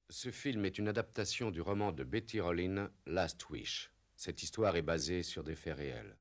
Ce film est une adaptation du roman de Betty Rollin, Last Wish. Cette histoire est basée sur des faits réels.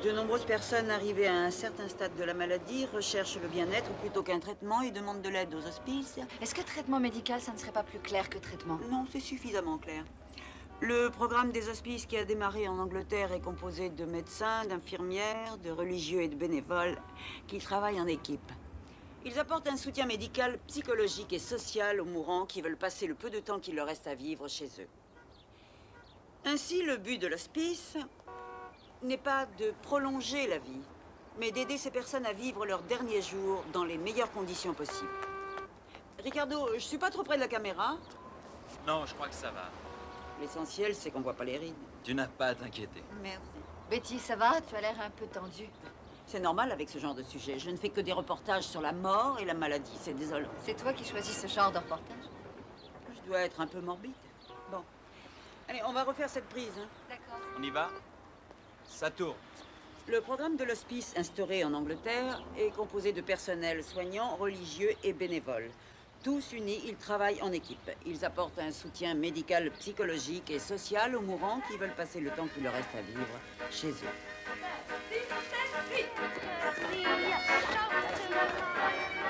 De nombreuses personnes arrivées à un certain stade de la maladie recherchent le bien-être plutôt qu'un traitement et demandent de l'aide aux hospices. Est-ce que traitement médical, ça ne serait pas plus clair que traitement? Non, c'est suffisamment clair. Le programme des hospices qui a démarré en Angleterre est composé de médecins, d'infirmières, de religieux et de bénévoles qui travaillent en équipe. Ils apportent un soutien médical, psychologique et social aux mourants qui veulent passer le peu de temps qu'il leur reste à vivre chez eux. Ainsi, le but de l'hospice n'est pas de prolonger la vie, mais d'aider ces personnes à vivre leurs derniers jours dans les meilleures conditions possibles. Ricardo, je suis pas trop près de la caméra? Non, je crois que ça va. L'essentiel, c'est qu'on voit pas les rides. Tu n'as pas à t'inquiéter. Merci. Betty, ça va? Tu as l'air un peu tendue. C'est normal avec ce genre de sujet. Je ne fais que des reportages sur la mort et la maladie. C'est désolant. C'est toi qui choisis ce genre de reportage? Je dois être un peu morbide. Bon. Allez, on va refaire cette prise, hein. D'accord. On y va? Ça tourne. Le programme de l'hospice instauré en Angleterre est composé de personnel soignant, religieux et bénévoles. Tous unis, ils travaillent en équipe. Ils apportent un soutien médical, psychologique et social aux mourants qui veulent passer le temps qu'il leur reste à vivre chez eux.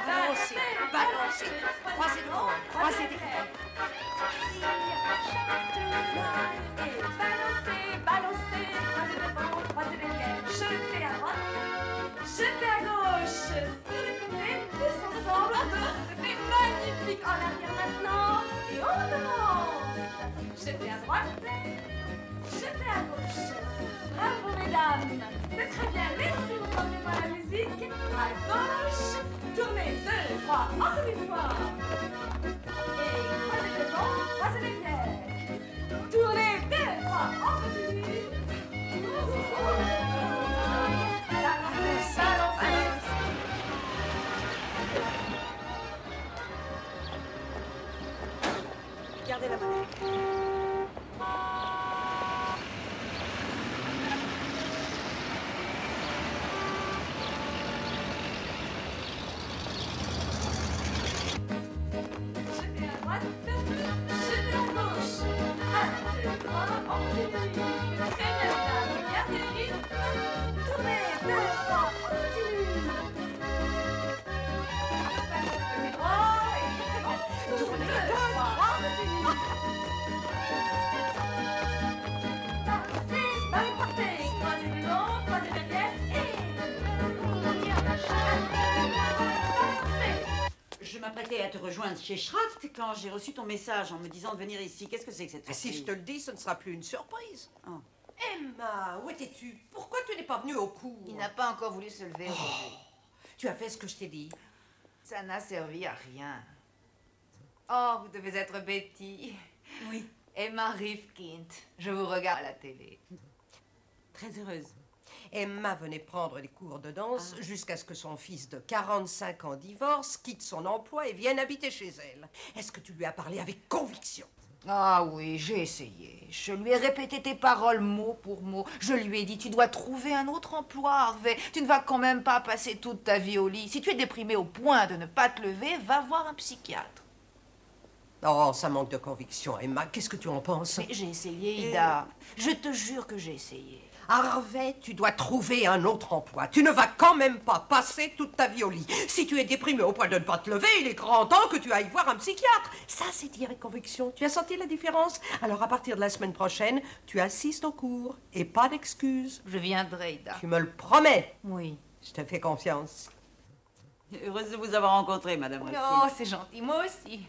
Balancez, balancez, croisez devant, croisez derrière. Balancez, balancez, croisez devant, croisez derrière. Jetez à droite, jetez à gauche. Sur les côtés, tous ensemble. C'est magnifique. En arrière maintenant. Et on commence. Jetez à droite, jetez à gauche. Bravo mesdames. C'est très bien. Merci, vous prenez pas la musique. À gauche. Tournez, 2, 3, encore une fois. Et croisez devant, croisez derrière. Tournez, 2, 3, on continue. Balancez, balancez. Gardez la manette. Jetez à droite, jetez à gauche. 1, 2, 3, on continue. Très bien, madame. Gardez le rythme. Tournez, 2, 3, on continue. Passez le côté droit et bon. Tournez, 2, 3, on continue. Balancez, balancez. Croisez devant, croisez derrière et... Balancez. Je m'apprêtais à te rejoindre chez Schraft quand j'ai reçu ton message en me disant de venir ici. Qu'est-ce que c'est que cette Ah, si surprise? je te le dis, ce ne sera plus une surprise. Oh. Emma, où étais-tu? Pourquoi tu n'es pas venue au cours? Il n'a pas encore voulu se lever aujourd'hui. Tu as fait ce que je t'ai dit. Ça n'a servi à rien. Oh, vous devez être Betty. Oui, Emma Rifkind. Je vous regarde à la télé. très heureuse. Emma venait prendre des cours de danse jusqu'à ce que son fils de 45 ans divorce, quitte son emploi et vienne habiter chez elle. Est-ce que tu lui as parlé avec conviction? Ah oui, j'ai essayé. Je lui ai répété tes paroles mot pour mot. Je lui ai dit, tu dois trouver un autre emploi, Harvey. Tu ne vas quand même pas passer toute ta vie au lit. Si tu es déprimé au point de ne pas te lever, va voir un psychiatre. Oh, ça manque de conviction, Emma. Qu'est-ce que tu en penses? Mais j'ai essayé, Ida. Je te jure que j'ai essayé. Harvey, tu dois trouver un autre emploi. Tu ne vas quand même pas passer toute ta vie au lit. Si tu es déprimé au point de ne pas te lever, il est grand temps que tu ailles voir un psychiatre. Ça, c'est dit avec conviction. Tu as senti la différence? Alors, à partir de la semaine prochaine, tu assistes au cours. Et pas d'excuses. Je viendrai, Ida. Tu me le promets. Oui. Je te fais confiance. Heureuse de vous avoir rencontré, madame Rifkind. Oh, c'est gentil. Moi aussi.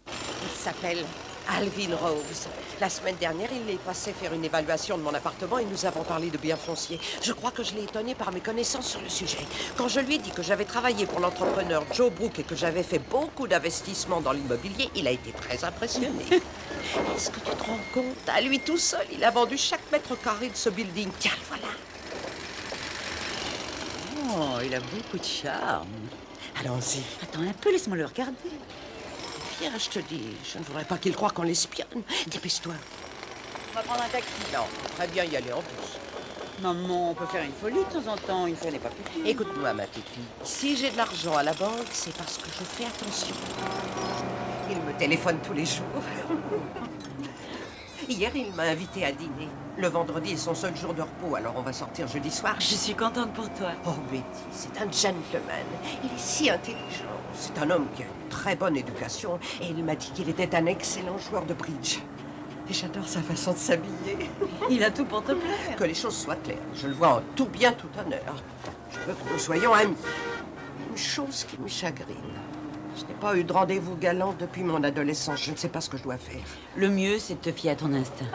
Il s'appelle Alvin Rose. La semaine dernière, il est passé faire une évaluation de mon appartement et nous avons parlé de biens fonciers. Je crois que je l'ai étonné par mes connaissances sur le sujet. Quand je lui ai dit que j'avais travaillé pour l'entrepreneur Joe Brook et que j'avais fait beaucoup d'investissements dans l'immobilier, il a été très impressionné. Est-ce que tu te rends compte? À lui tout seul, il a vendu chaque mètre carré de ce building. Tiens, le voilà. Oh, il a beaucoup de charme. Allons-y. Attends un peu, laisse-moi le regarder. Viens, je te dis, je ne voudrais pas qu'il croie qu'on l'espionne. Dépêche-toi. On va prendre un taxi. Non, on peut très bien y aller en bus. Maman, on peut faire une folie de temps en temps. Une fois n'est pas plus. Écoute-moi, ma petite fille. Si j'ai de l'argent à la banque, c'est parce que je fais attention. Il me téléphone tous les jours. Hier, il m'a invité à dîner. Le vendredi est son seul jour de repos, alors on va sortir jeudi soir. Je suis contente pour toi. Oh, Betty, c'est un gentleman. Il est si intelligent. C'est un homme qui a une très bonne éducation et il m'a dit qu'il était un excellent joueur de bridge. Et j'adore sa façon de s'habiller. Il a tout pour te plaire. Que les choses soient claires. Je le vois en tout bien, tout honneur. Je veux que nous soyons amis. Une chose qui me chagrine. Je n'ai pas eu de rendez-vous galant depuis mon adolescence. Je ne sais pas ce que je dois faire. Le mieux, c'est de te fier à ton instinct.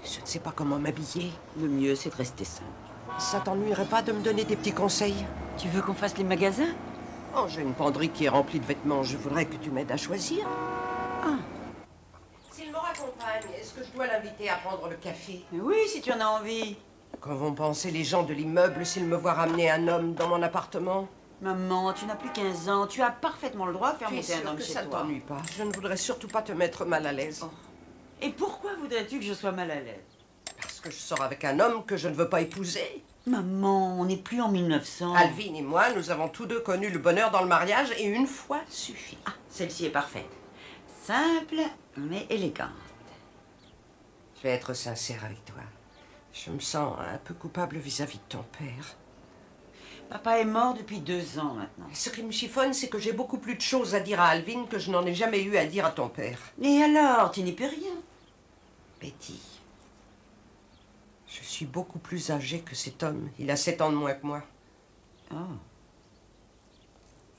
Je ne sais pas comment m'habiller. Le mieux, c'est de rester simple. Ça t'ennuierait pas de me donner des petits conseils? Tu veux qu'on fasse les magasins? Oh, j'ai une penderie qui est remplie de vêtements. Je voudrais que tu m'aides à choisir. Ah. S'il me raccompagne, est-ce que je dois l'inviter à prendre le café? Oui, si tu en as envie. Qu'en vont penser les gens de l'immeuble s'ils me voient ramener un homme dans mon appartement? Maman, tu n'as plus 15 ans. Tu as parfaitement le droit de faire Tu es monter un sûre homme que chez ça ne toi. t'ennuie pas? Je ne voudrais surtout pas te mettre mal à l'aise. Oh. Et pourquoi voudrais-tu que je sois mal à l'aise? Parce que je sors avec un homme que je ne veux pas épouser. Maman, on n'est plus en 1900. Alvin et moi, nous avons tous deux connu le bonheur dans le mariage et une fois suffit. Ah, celle-ci est parfaite. Simple, mais élégante. Je vais être sincère avec toi. Je me sens un peu coupable vis-à-vis de ton père. Papa est mort depuis 2 ans maintenant. Ce qui me chiffonne, c'est que j'ai beaucoup plus de choses à dire à Alvin que je n'en ai jamais eu à dire à ton père. Et alors, tu n'y peux rien. Betty, je suis beaucoup plus âgée que cet homme. Il a 7 ans de moins que moi. Oh.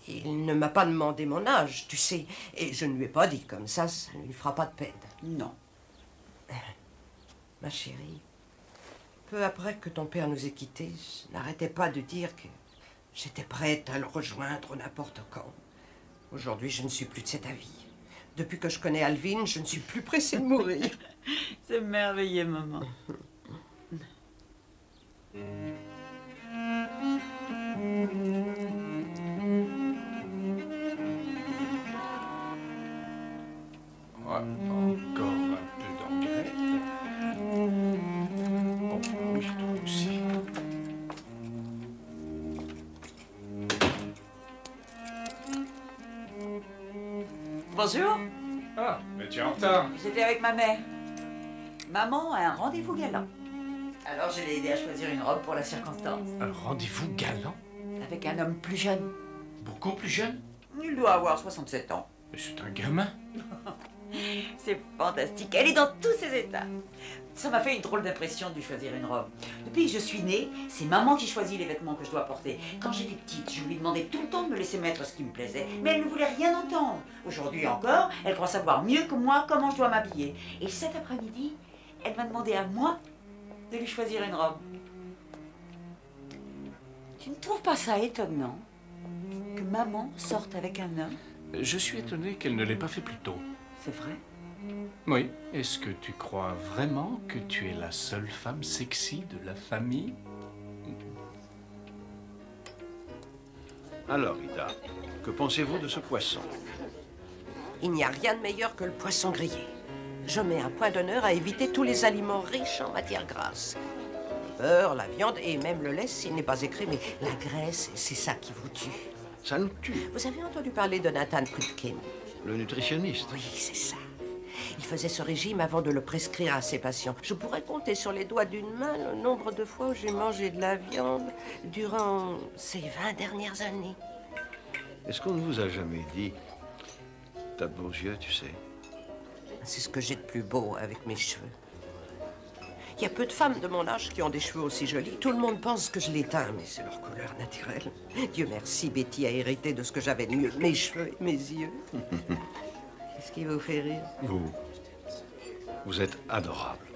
Il ne m'a pas demandé mon âge, tu sais. Et je ne lui ai pas dit comme ça ne lui fera pas de peine. Non. Ma chérie, peu après que ton père nous ait quittés, je n'arrêtais pas de dire que j'étais prête à le rejoindre n'importe quand. Aujourd'hui, je ne suis plus de cet avis. Depuis que je connais Alvin, je ne suis plus pressée de mourir. C'est merveilleux, maman. Ouais, encore un peu d'engrais. Oh oui, toi aussi. Bonjour. Ah, mais tu es en retard. J'étais avec ma mère. Maman a un rendez-vous galant. Alors je l'ai aidé à choisir une robe pour la circonstance. Un rendez-vous galant? Avec un homme plus jeune. Beaucoup plus jeune? Il doit avoir 67 ans. Mais c'est un gamin. C'est fantastique. Elle est dans tous ses états. Ça m'a fait une drôle d'impression de lui choisir une robe. Depuis que je suis née, c'est maman qui choisit les vêtements que je dois porter. Quand j'étais petite, je lui demandais tout le temps de me laisser mettre ce qui me plaisait. Mais elle ne voulait rien entendre. Aujourd'hui encore, elle croit savoir mieux que moi comment je dois m'habiller. Et cet après-midi, elle m'a demandé à moi de lui choisir une robe. Tu ne trouves pas ça étonnant que maman sorte avec un homme? Je suis étonné qu'elle ne l'ait pas fait plus tôt. C'est vrai? Oui. Est-ce que tu crois vraiment que tu es la seule femme sexy de la famille? Alors, Ida, que pensez-vous de ce poisson? Il n'y a rien de meilleur que le poisson grillé. Je mets un point d'honneur à éviter tous les aliments riches en matières grasses. Le beurre, la viande et même le lait s'il n'est pas écrémé. La graisse, c'est ça qui vous tue. Ça nous tue. Vous avez entendu parler de Nathan Prutkin? Le nutritionniste. Oui, c'est ça. Il faisait ce régime avant de le prescrire à ses patients. Je pourrais compter sur les doigts d'une main le nombre de fois où j'ai mangé de la viande durant ces 20 dernières années. Est-ce qu'on ne vous a jamais dit... T'as de beaux yeux, tu sais. C'est ce que j'ai de plus beau avec mes cheveux. Il y a peu de femmes de mon âge qui ont des cheveux aussi jolis. Tout le monde pense que je les teins, mais c'est leur couleur naturelle. Dieu merci, Betty a hérité de ce que j'avais de mieux. Mes cheveux et mes yeux. Qu'est-ce qui vous fait rire? Vous. Vous êtes adorable.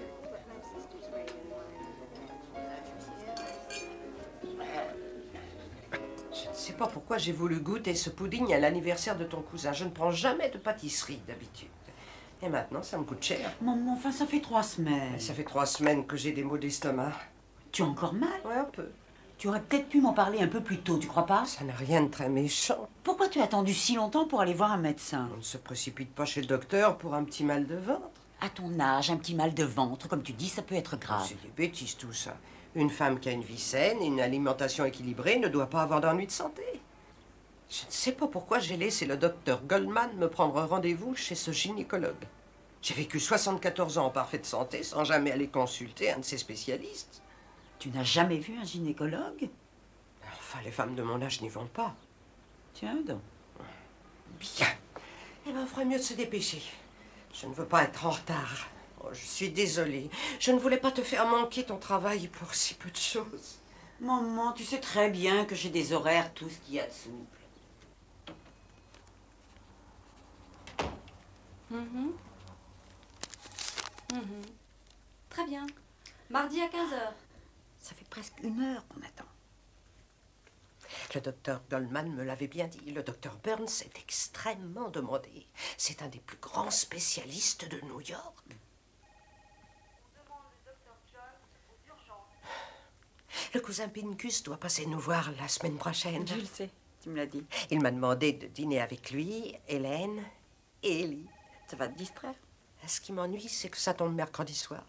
Je ne sais pas pourquoi j'ai voulu goûter ce pudding à l'anniversaire de ton cousin. Je ne prends jamais de pâtisserie d'habitude. Et maintenant, ça me coûte cher. Maman, enfin, ça fait 3 semaines. Ça fait 3 semaines que j'ai des maux d'estomac. Tu as encore mal? Ouais, un peu. Tu aurais peut-être pu m'en parler un peu plus tôt, tu crois pas? Ça n'a rien de très méchant. Pourquoi tu as attendu si longtemps pour aller voir un médecin? On ne se précipite pas chez le docteur pour un petit mal de ventre. À ton âge, un petit mal de ventre, comme tu dis, ça peut être grave. C'est des bêtises tout ça. Une femme qui a une vie saine et une alimentation équilibrée ne doit pas avoir d'ennui de santé. Je ne sais pas pourquoi j'ai laissé le docteur Goldman me prendre rendez-vous chez ce gynécologue. J'ai vécu 74 ans en parfaite santé sans jamais aller consulter un de ses spécialistes. Tu n'as jamais vu un gynécologue? Enfin, les femmes de mon âge n'y vont pas. Tiens donc. Bien. Eh bien, il ferait mieux de se dépêcher. Je ne veux pas être en retard. Oh, je suis désolée. Je ne voulais pas te faire manquer ton travail pour si peu de choses. Maman, tu sais très bien que j'ai des horaires, tout ce qu'il y a de souple. Très bien. Mardi à 15h. Ça fait presque 1 heure qu'on attend. Le docteur Goldman me l'avait bien dit. Le docteur Burns est extrêmement demandé. C'est un des plus grands spécialistes de New York. Le cousin Pincus doit passer nous voir la semaine prochaine. Je le sais, tu me l'as dit. Il m'a demandé de dîner avec lui, Hélène et Ellie. Ça va te distraire? Ce qui m'ennuie, c'est que ça tombe mercredi soir.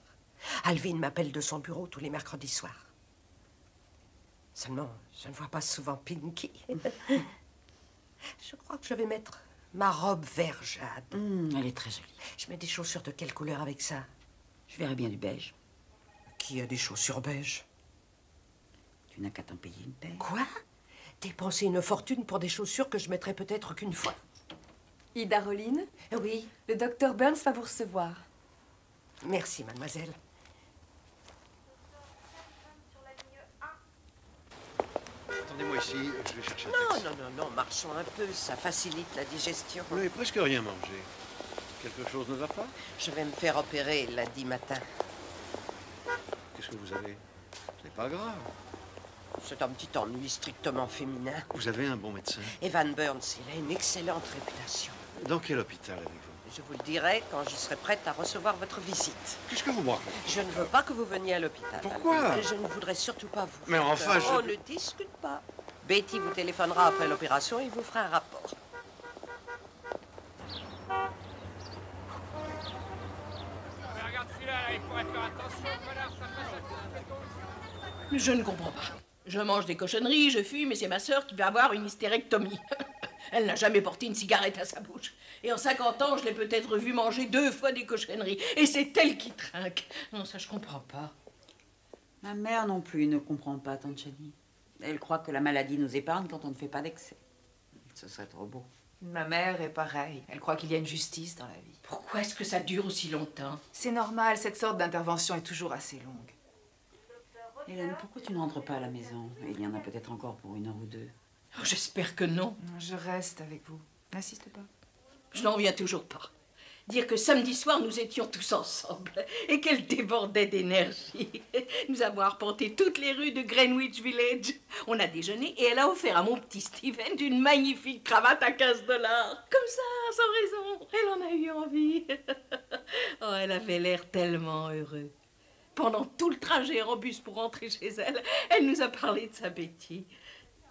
Alvin m'appelle de son bureau tous les mercredis soirs. Seulement, je ne vois pas souvent Pinky. Je crois que je vais mettre ma robe vert jade. Elle est très jolie. Je mets des chaussures de quelle couleur avec ça? Je verrais bien du beige. Qui a des chaussures beige? Tu n'as qu'à t'en payer une paire. Quoi? Dépenser une fortune pour des chaussures que je mettrai peut-être qu'une fois? Ida Roline, Oui, le docteur Burns va vous recevoir. merci, mademoiselle. Attendez-moi ici, je vais chercher un Non, taxi. non, marchons un peu, ça facilite la digestion. Vous n'avez presque rien mangé. Quelque chose ne va pas? Je vais me faire opérer lundi matin. Qu'est-ce que vous avez? Ce n'est pas grave. C'est un petit ennui strictement féminin. Vous avez un bon médecin. Evan Burns, il a une excellente réputation. Dans quel hôpital avez-vous? Je vous le dirai quand je serai prête à recevoir votre visite. Qu'est-ce que vous me racontez? Je ne veux pas que vous veniez à l'hôpital. Pourquoi? Je ne voudrais surtout pas vous. Mais enfin, On ne discute pas. Betty vous téléphonera après l'opération et vous fera un rapport. Je ne comprends pas. Je mange des cochonneries, je fume, et c'est ma sœur qui va avoir une hystérectomie. Elle n'a jamais porté une cigarette à sa bouche. Et en 50 ans, je l'ai peut-être vue manger 2 fois des cochonneries. Et c'est elle qui trinque. Non, ça, je comprends pas. Ma mère non plus ne comprend pas, tante Jenny. Elle croit que la maladie nous épargne quand on ne fait pas d'excès. Ce serait trop beau. Ma mère est pareille. Elle croit qu'il y a une justice dans la vie. Pourquoi est-ce que ça dure aussi longtemps? C'est normal, cette sorte d'intervention est toujours assez longue. Hélène, pourquoi tu ne rentres pas à la maison? Il y en a peut-être encore pour 1 heure ou 2. Oh, j'espère que non. Non, je reste avec vous. N'insiste pas. Je n'en reviens toujours pas. Dire que samedi soir, nous étions tous ensemble et qu'elle débordait d'énergie. Nous avons arpenté toutes les rues de Greenwich Village. On a déjeuné et elle a offert à mon petit Steven une magnifique cravate à 15 $. Comme ça, sans raison. Elle en a eu envie. Oh, elle avait l'air tellement heureuse. Pendant tout le trajet en bus pour rentrer chez elle, elle nous a parlé de sa Betty,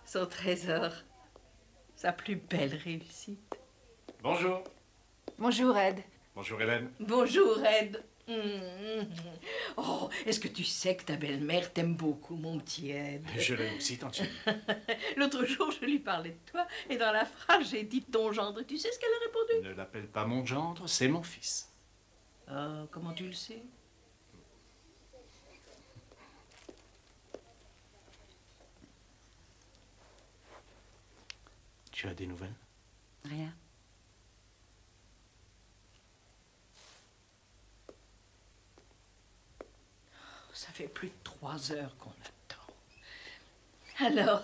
son trésor, sa plus belle réussite. Bonjour. Bonjour, Ed. Bonjour, Hélène. Bonjour, Ed. Oh, est-ce que tu sais que ta belle-mère t'aime beaucoup, mon petit Ed? Je l'aime aussi, tante Jenny. L'autre jour, je lui parlais de toi, et dans la phrase, j'ai dit ton gendre. Tu sais ce qu'elle a répondu? Ne l'appelle pas mon gendre, c'est mon fils. Oh, comment tu le sais? Tu as des nouvelles? Rien. Ça fait plus de 3 heures qu'on attend. Alors,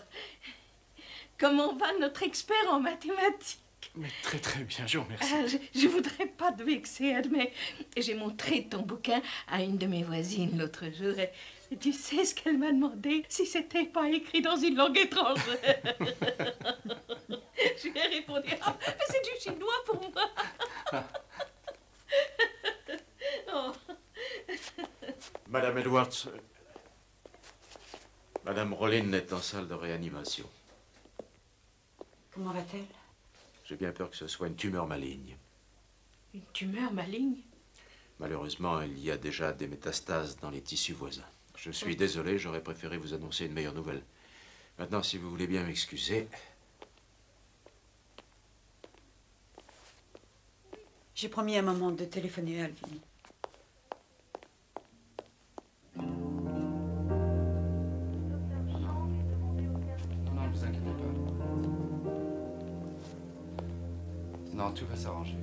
comment va notre expert en mathématiques? Mais très très bien, je vous remercie. Je voudrais pas te vexer, Ed, mais j'ai montré ton bouquin à une de mes voisines l'autre jour. Et tu sais ce qu'elle m'a demandé? Si c'était pas écrit dans une langue étrangère. Je lui ai répondu, ah, mais c'est du chinois pour moi. Oh. Madame Edwards, Madame Rollin est en salle de réanimation. Comment va-t-elle? J'ai bien peur que ce soit une tumeur maligne. Une tumeur maligne? Malheureusement, il y a déjà des métastases dans les tissus voisins. Je suis désolé, j'aurais préféré vous annoncer une meilleure nouvelle. Maintenant, si vous voulez bien m'excuser... J'ai promis à maman de téléphoner à Alvin. Non, ne vous inquiétez pas. Non, tout va s'arranger.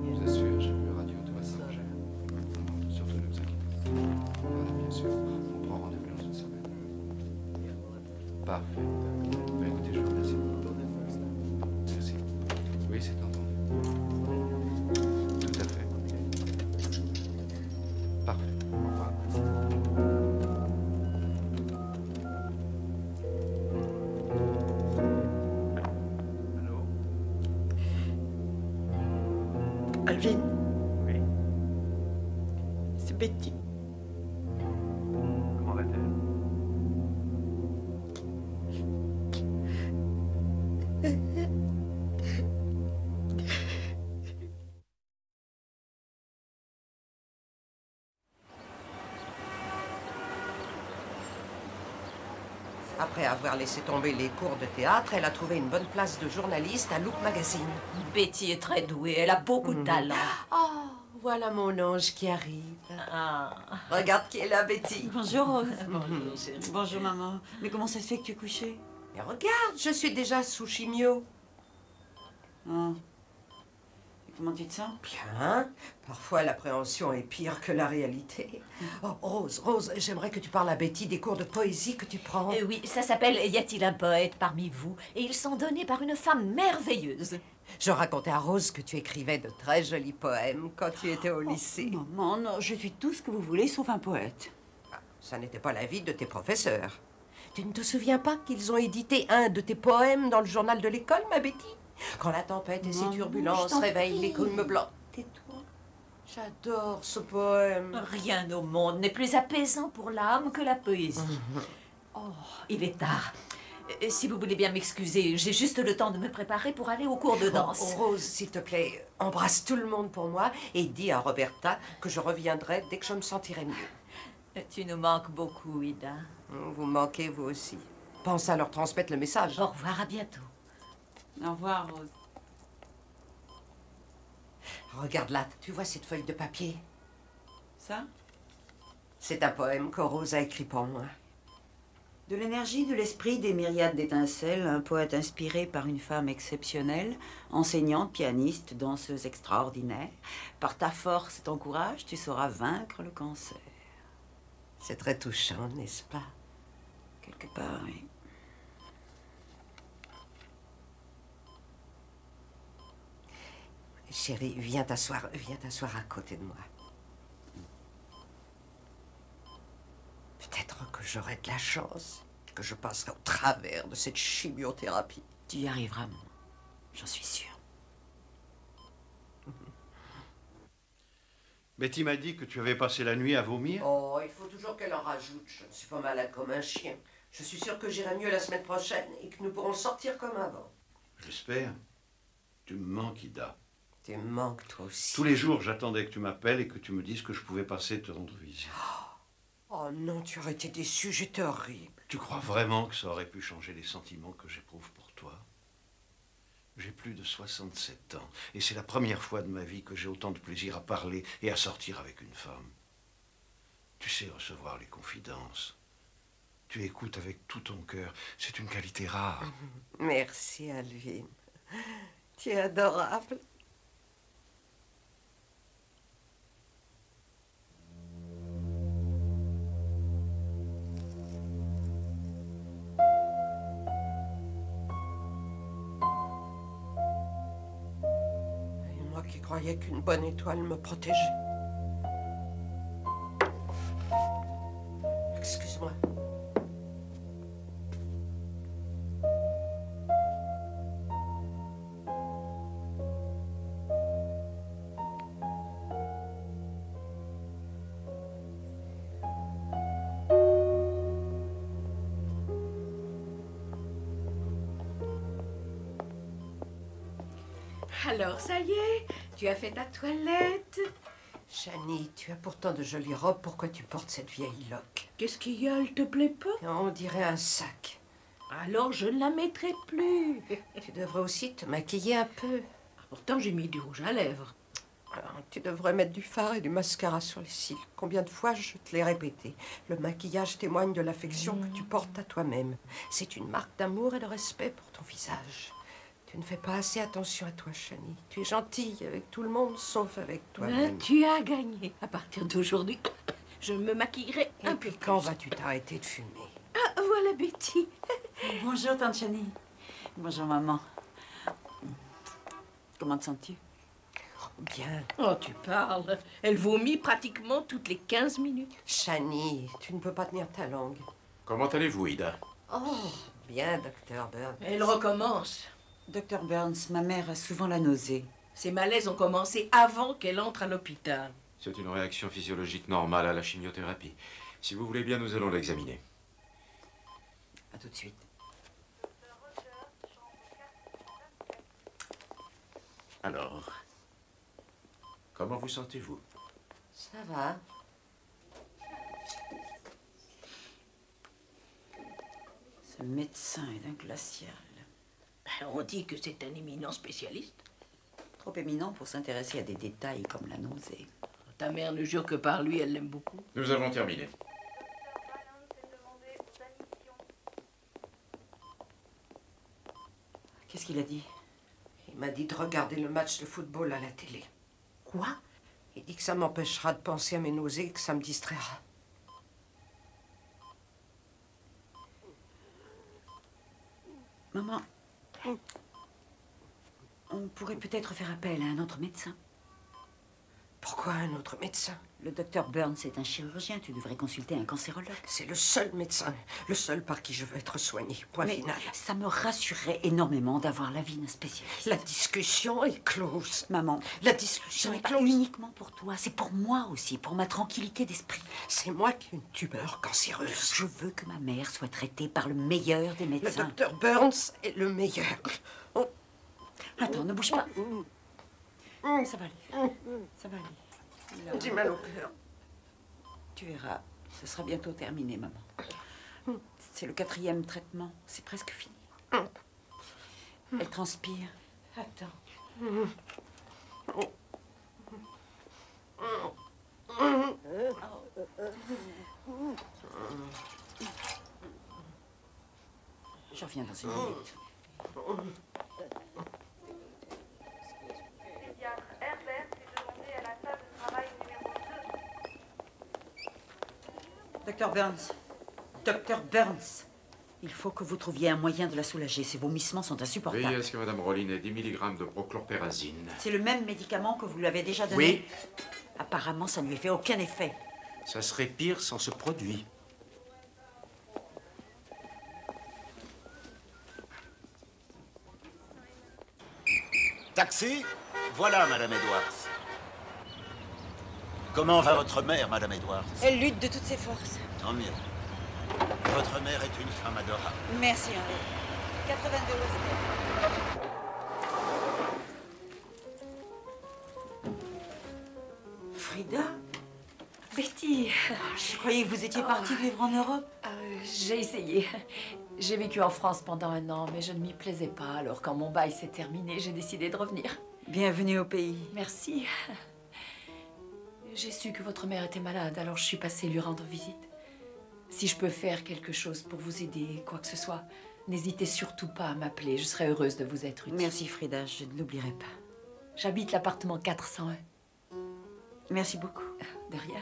Je vous assure, j'ai vu la radio, tout va s'arranger. Non, surtout ne vous inquiétez pas. Voilà, bien sûr. On prend rendez-vous dans une semaine. Parfait. Ben, écoutez, je vous remercie. Merci. Oui, c'est entendu. Tout à fait. Parfait. Au revoir. Alvin. Oui. C'est Betty. Comment va-t-elle? Après avoir laissé tomber les cours de théâtre, elle a trouvé une bonne place de journaliste à Look Magazine. Betty est très douée, elle a beaucoup de talent. Oh, voilà mon ange qui arrive. Regarde qui est là, Betty. Bonjour, Rose. Bonjour, chérie. Bonjour, maman. Mais comment ça se fait que tu es couchée? Mais regarde, je suis déjà sous chimio. Oh. Et comment tu te sens? Bien. Parfois, l'appréhension est pire que la réalité. Oh, Rose, j'aimerais que tu parles à Betty des cours de poésie que tu prends. Oui, ça s'appelle Y a-t-il un poète parmi vous? Et ils sont donnés par une femme merveilleuse. Je racontais à Rose que tu écrivais de très jolis poèmes quand tu étais au lycée. Maman, non, je suis tout ce que vous voulez sauf un poète. Ça n'était pas l'avis de tes professeurs. Tu ne te souviens pas qu'ils ont édité un de tes poèmes dans le journal de l'école, ma Betty? Quand la tempête et ses turbulences réveillent les cônes blancs. Tais-toi. J'adore ce poème. Rien au monde n'est plus apaisant pour l'âme que la poésie. Oh, il est tard. Si vous voulez bien m'excuser, j'ai juste le temps de me préparer pour aller au cours de danse. Rose, s'il te plaît, embrasse tout le monde pour moi et dis à Roberta que je reviendrai dès que je me sentirai mieux. Tu nous manques beaucoup, Ida. Vous manquez, vous aussi. Pense à leur transmettre le message. Au revoir, à bientôt. Au revoir, Rose. Regarde là, tu vois cette feuille de papier? Ça? C'est un poème que Rose a écrit pour moi. De l'énergie, de l'esprit, des myriades d'étincelles, un poète inspiré par une femme exceptionnelle, enseignante, pianiste, danseuse extraordinaire. Par ta force et ton courage, tu sauras vaincre le cancer. C'est très touchant, n'est-ce pas? Quelque part, oui. Chérie, viens t'asseoir à côté de moi. Peut-être que j'aurai de la chance, que je passerai au travers de cette chimiothérapie. Tu y arriveras, maman. J'en suis sûre. Betty m'a dit que tu avais passé la nuit à vomir. Oh, il faut toujours qu'elle en rajoute. Je ne suis pas malade comme un chien. Je suis sûre que j'irai mieux la semaine prochaine et que nous pourrons sortir comme avant. J'espère. Tu me manques, Ida. Tu me manques, toi aussi. Tous les jours, j'attendais que tu m'appelles et que tu me dises que je pouvais passer te rendre visite. Oh non, tu aurais été déçu, j'étais horrible. Tu crois vraiment que ça aurait pu changer les sentiments que j'éprouve pour toi? J'ai plus de 67 ans et c'est la première fois de ma vie que j'ai autant de plaisir à parler et à sortir avec une femme. Tu sais recevoir les confidences. Tu écoutes avec tout ton cœur. C'est une qualité rare. Merci, Alvin. Tu es adorable. croyais qu'une bonne étoile me protégeait. Excuse-moi. Alors, ça y est, tu as fait ta toilette. Chani, tu as pourtant de jolies robes. Pourquoi tu portes cette vieille loque? Qu'est-ce qu'il y a, elle te plaît pas? On dirait un sac. Alors, je ne la mettrai plus. Tu devrais aussi te maquiller un peu. Pourtant, j'ai mis du rouge à lèvres. Alors, tu devrais mettre du fard et du mascara sur les cils. Combien de fois je te l'ai répété? Le maquillage témoigne de l'affection que tu portes à toi-même. C'est une marque d'amour et de respect pour ton visage. Tu ne fais pas assez attention à toi, Chani. Tu es gentille avec tout le monde, sauf avec toi-même. Tu as gagné. À partir d'aujourd'hui, je me maquillerai un peu puis quand vas-tu t'arrêter de fumer? Ah, voilà Betty. Bonjour, tante Chani. Bonjour, maman. Comment te sens-tu? Bien. Oh, tu parles. Elle vomit pratiquement toutes les 15 minutes. Chani, tu ne peux pas tenir ta langue. Comment allez-vous, Ida? Oh, bien, docteur Burns. Elle recommence. Docteur Burns, ma mère a souvent la nausée. Ces malaises ont commencé avant qu'elle entre à l'hôpital. C'est une réaction physiologique normale à la chimiothérapie. Si vous voulez bien, nous allons l'examiner. À tout de suite. Alors, comment vous sentez-vous? Ça va. Ce médecin est d'un glacial. On dit que c'est un éminent spécialiste. Trop éminent pour s'intéresser à des détails comme la nausée. Ta mère ne jure que par lui, elle l'aime beaucoup. Nous avons terminé. Qu'est-ce qu'il a dit? Il m'a dit de regarder le match de football à la télé. Quoi? Il dit que ça m'empêchera de penser à mes nausées et que ça me distraira. Maman, on pourrait peut-être faire appel à un autre médecin. Pourquoi un autre médecin? Le docteur Burns est un chirurgien. Tu devrais consulter un cancérologue. C'est le seul médecin, le seul par qui je veux être soignée. Point Mais final. ça me rassurerait énormément d'avoir l'avis d'un spécialiste. La discussion est close. Maman, La discussion ce n'est est pas close. uniquement pour toi, c'est pour moi aussi, pour ma tranquillité d'esprit. C'est moi qui ai une tumeur cancéreuse. Je veux que ma mère soit traitée par le meilleur des Le médecins. docteur Burns est le meilleur. Attends, ne bouge pas. Ça va aller. Ça va aller. Là. J'ai mal au cœur. Tu verras, ce sera bientôt terminé, maman. C'est le 4e traitement, c'est presque fini. Elle transpire. Attends. Je reviens dans une minute. Pédiatre Herbert est demandé à la salle de travail numéro 2. Docteur Burns. Docteur Burns. Il faut que vous trouviez un moyen de la soulager. Ses vomissements sont insupportables. Oui, est-ce que Madame Rollin ait 10 mg de prochlorpérazine? C'est le même médicament que vous lui avez déjà donné? Oui. Apparemment, ça ne lui fait aucun effet. Ça serait pire sans ce produit. Taxi? Voilà, Madame Edwards. Comment va votre mère, Madame Edwards? Elle lutte de toutes ses forces. Tant mieux. Votre mère est une femme adorable. Merci, Henri. 82 Frida? Betty, Je croyais que vous étiez partie vivre en Europe. j'ai essayé. J'ai vécu en France pendant 1 an, mais je ne m'y plaisais pas. Alors quand mon bail s'est terminé, j'ai décidé de revenir. Bienvenue au pays. Merci. J'ai su que votre mère était malade, alors je suis passée lui rendre visite. Si je peux faire quelque chose pour vous aider, quoi que ce soit, n'hésitez surtout pas à m'appeler. Je serai heureuse de vous être utile. Merci, Frida. Je ne l'oublierai pas. J'habite l'appartement 401. Merci beaucoup. De rien.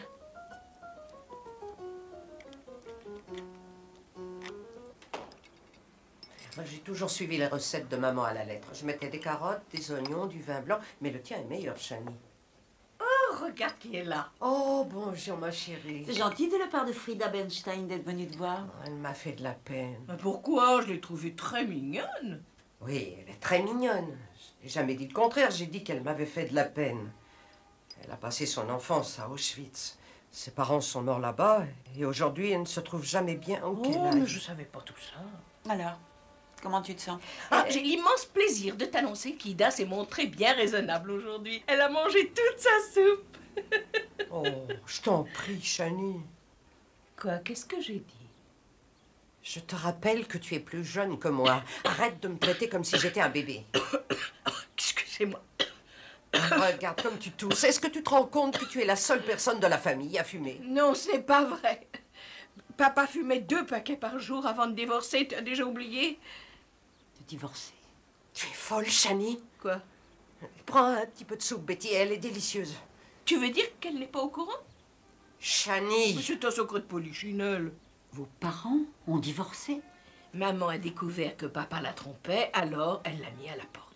Moi, j'ai toujours suivi les recettes de maman à la lettre. Je mettais des carottes, des oignons, du vin blanc. Mais le tien est meilleur, Chani. Oh, regarde qui est là. Oh, bonjour, ma chérie. C'est gentil de la part de Frida Bernstein d'être venue te voir. Elle m'a fait de la peine. Mais pourquoi? Je l'ai trouvée très mignonne. Oui, elle est très mignonne. Je n'ai jamais dit le contraire. J'ai dit qu'elle m'avait fait de la peine. Elle a passé son enfance à Auschwitz. Ses parents sont morts là-bas. Et aujourd'hui, elle ne se trouve jamais bien où qu'elle aille. Mais je savais pas tout ça. Alors, comment tu te sens? Ah, j'ai l'immense plaisir de t'annoncer qu'Ida s'est montrée bien raisonnable aujourd'hui. Elle a mangé toute sa soupe. Oh, je t'en prie, Chani. Quoi? Qu'est-ce que j'ai dit? Je te rappelle que tu es plus jeune que moi. Arrête de me traiter comme si j'étais un bébé. Excusez-moi. Regarde comme tu tousses. Est-ce que tu te rends compte que tu es la seule personne de la famille à fumer? Non, ce n'est pas vrai. Papa fumait 2 paquets par jour avant de divorcer. Tu as déjà oublié? De divorcer? Tu es folle, Chani. Quoi? Prends un petit peu de soupe, Betty. Elle est délicieuse. Tu veux dire qu'elle n'est pas au courant? Chani. C'est un secret de polichinelle. Vos parents ont divorcé? Maman a découvert que papa la trompait, alors elle l'a mis à la porte.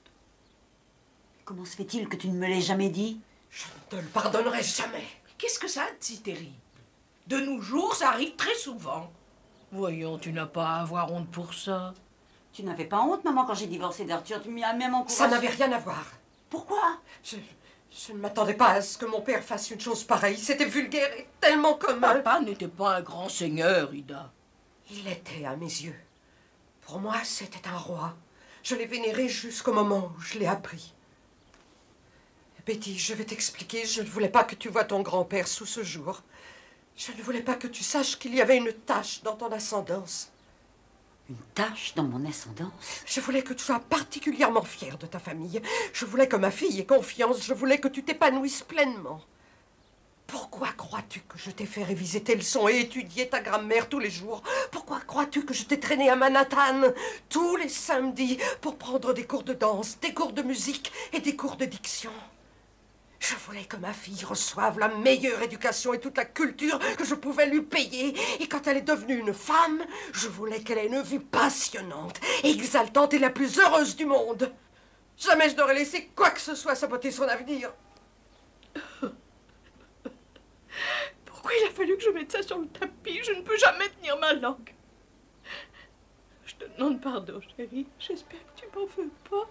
Comment se fait-il que tu ne me l'aies jamais dit? Je ne te le pardonnerai jamais. Qu'est-ce que ça a de si terrible? De nos jours, ça arrive très souvent. Voyons, tu n'as pas à avoir honte pour ça. Tu n'avais pas honte, maman, quand j'ai divorcé d'Arthur. Tu m'y as même encouragé. Ça n'avait rien à voir. Pourquoi? Je ne m'attendais pas à ce que mon père fasse une chose pareille. C'était vulgaire et tellement commun. Papa n'était pas un grand seigneur, Ida. Il l'était à mes yeux. Pour moi, c'était un roi. Je l'ai vénéré jusqu'au moment où je l'ai appris. Betty, je vais t'expliquer. Je ne voulais pas que tu vois ton grand-père sous ce jour. Je ne voulais pas que tu saches qu'il y avait une tache dans ton ascendance. Une tache dans mon ascendance? Je voulais que tu sois particulièrement fière de ta famille. Je voulais que ma fille ait confiance. Je voulais que tu t'épanouisses pleinement. Pourquoi crois-tu que je t'ai fait réviser tes leçons et étudier ta grammaire tous les jours? Pourquoi crois-tu que je t'ai traîné à Manhattan tous les samedis pour prendre des cours de danse, des cours de musique et des cours de diction? Je voulais que ma fille reçoive la meilleure éducation et toute la culture que je pouvais lui payer. Et quand elle est devenue une femme, je voulais qu'elle ait une vie passionnante, exaltante et la plus heureuse du monde. Jamais je n'aurais laissé quoi que ce soit saboter son avenir. Pourquoi il a fallu que je mette ça sur le tapis? Je ne peux jamais tenir ma langue. Je te demande pardon, chérie. J'espère que tu m'en veux pas.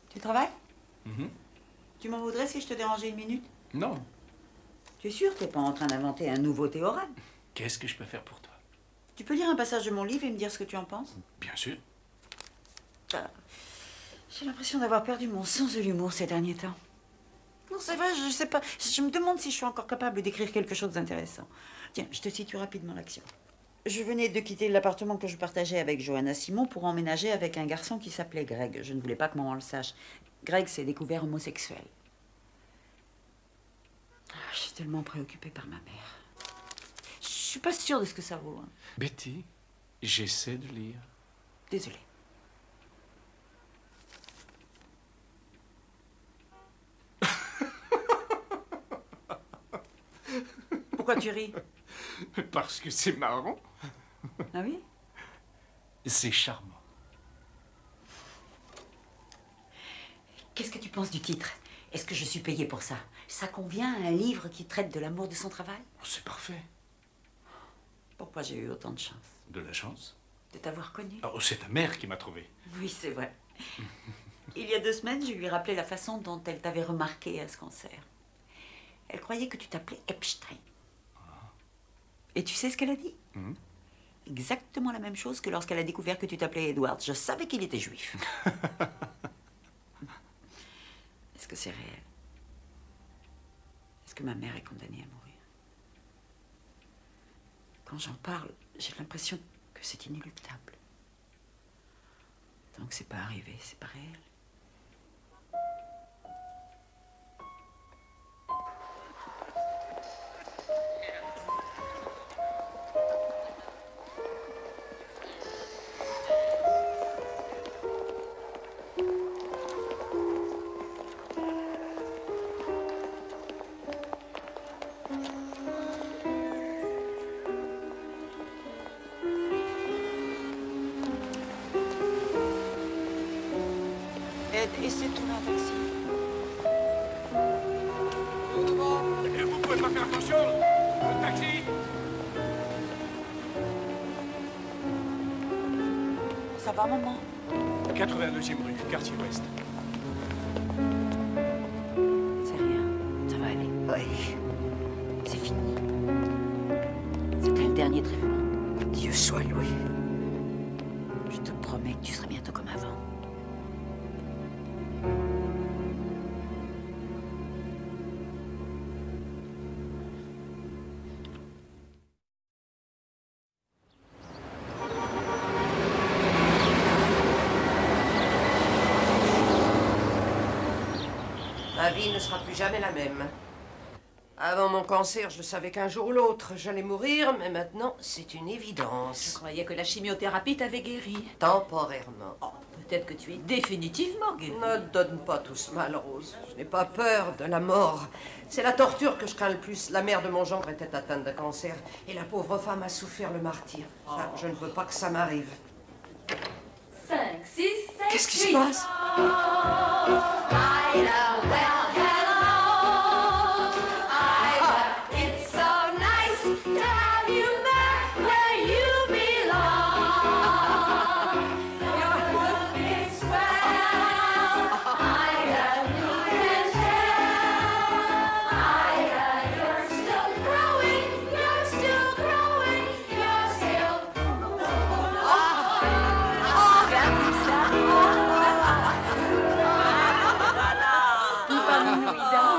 Tu travailles? Tu m'en voudrais si je te dérangeais une minute? Non. Tu es sûr que t'es pas en train d'inventer un nouveau théorème? Qu'est-ce que je peux faire pour toi? Tu peux lire un passage de mon livre et me dire ce que tu en penses? Bien sûr. J'ai l'impression d'avoir perdu mon sens de l'humour ces derniers temps. Non, c'est vrai, je sais pas. Je me demande si je suis encore capable d'écrire quelque chose d'intéressant. Tiens, je te situe rapidement l'action. Je venais de quitter l'appartement que je partageais avec Johanna Simon pour emménager avec un garçon qui s'appelait Greg. Je ne voulais pas que maman le sache. Greg s'est découvert homosexuel. Je suis tellement préoccupée par ma mère. Je suis pas sûre de ce que ça vaut. Hein. Betty, j'essaie de lire. Désolée. Pourquoi tu ris? Parce que c'est marrant. Ah oui? C'est charmant. Qu'est-ce que tu penses du titre? Est-ce que je suis payée pour ça? Ça convient à un livre qui traite de l'amour de son travail? C'est parfait. Pourquoi j'ai eu autant de chance? De la chance? De t'avoir connue. Oh, c'est ta mère qui m'a trouvé. Oui, c'est vrai. Il y a 2 semaines, je lui ai rappelé la façon dont elle t'avait remarqué à ce concert. Elle croyait que tu t'appelais Epstein. Et tu sais ce qu'elle a dit? Exactement la même chose que lorsqu'elle a découvert que tu t'appelais Edward. Je savais qu'il était juif. Est-ce que c'est réel? Est-ce que ma mère est condamnée à mourir? Quand j'en parle, j'ai l'impression que c'est inéluctable. Tant que c'est pas arrivé, c'est pas réel. essaie de trouver un taxi. Et vous pouvez pas faire attention? Le taxi? Ça va, maman? 82e rue, quartier ouest. C'est rien. Ça va aller. Oui. C'est fini. C'était le dernier traitement. Dieu soit loué. Je te promets que tu seras bientôt comme avant. Ma vie ne sera plus jamais la même. Avant mon cancer, je savais qu'un jour ou l'autre, j'allais mourir, mais maintenant, c'est une évidence. Je croyais que la chimiothérapie t'avait guéri. Temporairement. Oh, peut-être que tu es définitivement guéri. Ne donne pas tout ce mal, Rose. Je n'ai pas peur de la mort. C'est la torture que je crains le plus. La mère de mon gendre était atteinte d'un cancer, et la pauvre femme a souffert le martyre. Ça, je ne veux pas que ça m'arrive. 5, 6, 7, Qu'est-ce qui se passe?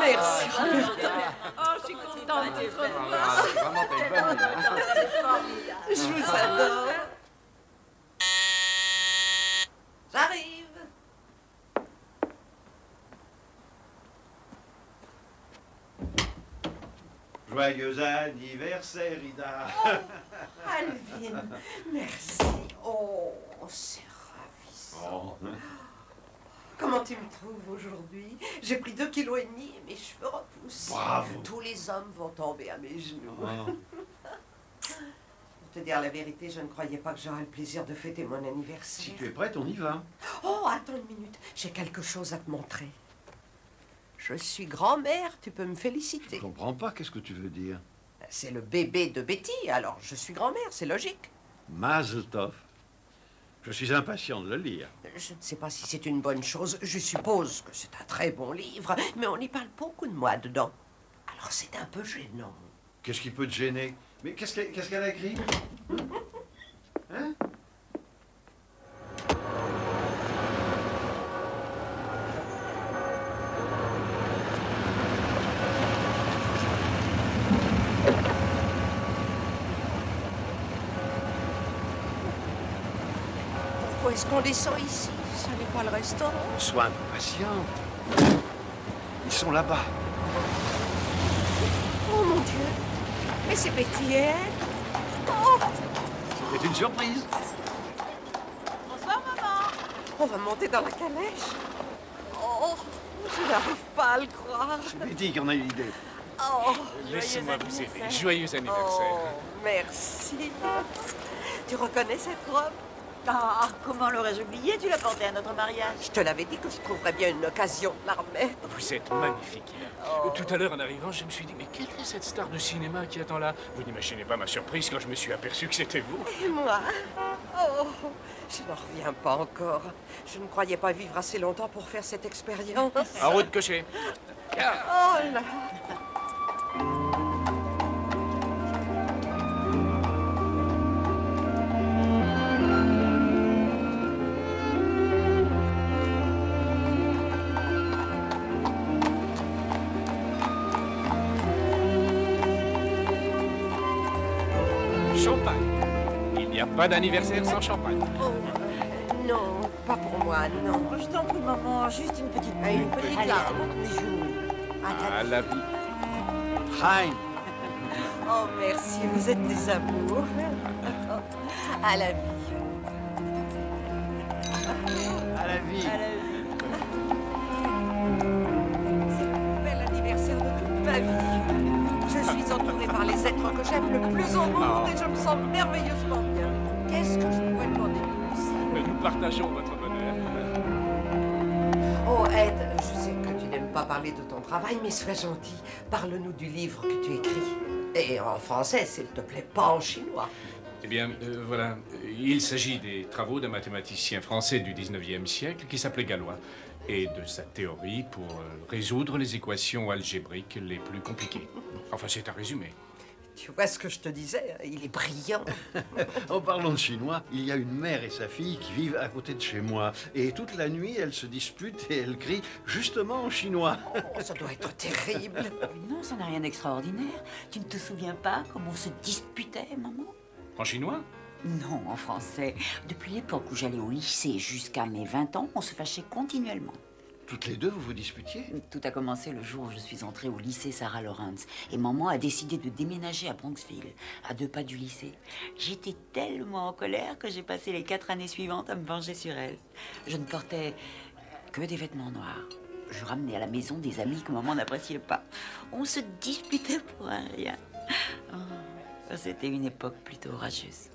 Merci. Oh, je suis contente de te revoir. Vraiment, t'as une bonne vie, hein. Je vous adore. J'arrive. Joyeux anniversaire, Ida. Alvin, merci. Oh, c'est ravissant. Oh. Comment tu me trouves aujourd'hui? J'ai pris 2,5 kg et mes cheveux repoussent. Bravo. Tous les hommes vont tomber à mes genoux. Oh. Pour te dire la vérité, je ne croyais pas que j'aurais le plaisir de fêter mon anniversaire. Si tu es prête, on y va. Oh, attends une minute. J'ai quelque chose à te montrer. Je suis grand-mère, tu peux me féliciter. Je comprends pas, qu'est-ce que tu veux dire? C'est le bébé de Betty, alors je suis grand-mère, c'est logique. Mazel tov. Je suis impatient de le lire. Je ne sais pas si c'est une bonne chose. Je suppose que c'est un très bon livre, mais on y parle beaucoup de moi dedans. Alors c'est un peu gênant. Qu'est-ce qui peut te gêner? Mais qu'est-ce qu'elle a écrit? Hein? Pourquoi est-ce qu'on descend ici? Ça n'est pas le restaurant. Sois patient. Ils sont là-bas. Oh mon Dieu! Mais c'est Betty et elle. Oh! C'était une surprise. Bonsoir, maman. On va monter dans la calèche. Oh! Je n'arrive pas à le croire. C'est Betty qui en a eu l'idée. Oh! Laissez-moi vous aider. Joyeux anniversaire. Oh, merci. Tu reconnais cette robe? Ah, comment l'aurais-je oublié? Tu l'as portée à notre mariage. Je te l'avais dit que je trouverais bien une occasion de la remettre. Vous êtes magnifique, Ida. Tout à l'heure, en arrivant, je me suis dit, mais quelle est cette star de cinéma qui attend là? Vous n'imaginez pas ma surprise quand je me suis aperçu que c'était vous. Et moi? Oh, je n'en reviens pas encore. Je ne croyais pas vivre assez longtemps pour faire cette expérience. En route, cocher. Oh là! Champagne. Il n'y a pas d'anniversaire sans champagne. Oh, non, pas pour moi, non. Je t'en prie, maman, juste une petite bulle. Une petite Allez, larme. c'est pour tous les jours. À la vie. Hein? Oh, merci, vous êtes des amours. À la vie. À la vie. À la vie. C'est le plus bel anniversaire de toute ma vie. Je suis entourée par les êtres que j'aime le plus au monde et je me sens merveilleusement bien. Qu'est-ce que je pourrais demander de plus? Nous partageons votre bonheur. pas parler de ton travail, mais sois gentil. Parle-nous du livre que tu écris. Et en français, s'il te plaît, pas en chinois. Eh bien, voilà. Il s'agit des travaux d'un mathématicien français du 19e siècle qui s'appelait Galois et de sa théorie pour résoudre les équations algébriques les plus compliquées. Enfin, c'est un résumé. Tu vois ce que je te disais, il est brillant. En parlant de chinois, il y a une mère et sa fille qui vivent à côté de chez moi. Et toute la nuit, elles se disputent et elles crient justement en chinois. Oh, ça doit être terrible. Non, ça n'a rien d'extraordinaire. Tu ne te souviens pas comment on se disputait, maman? En chinois? Non, en français. Depuis l'époque où j'allais au lycée jusqu'à mes 20 ans, on se fâchait continuellement. Toutes les deux, vous vous disputiez? Tout a commencé le jour où je suis entrée au lycée Sarah Lawrence. Et maman a décidé de déménager à Bronxville, à 2 pas du lycée. J'étais tellement en colère que j'ai passé les 4 années suivantes à me venger sur elle. Je ne portais que des vêtements noirs. Je ramenais à la maison des amis que maman n'appréciait pas. On se disputait pour un rien. Oh, c'était une époque plutôt orageuse.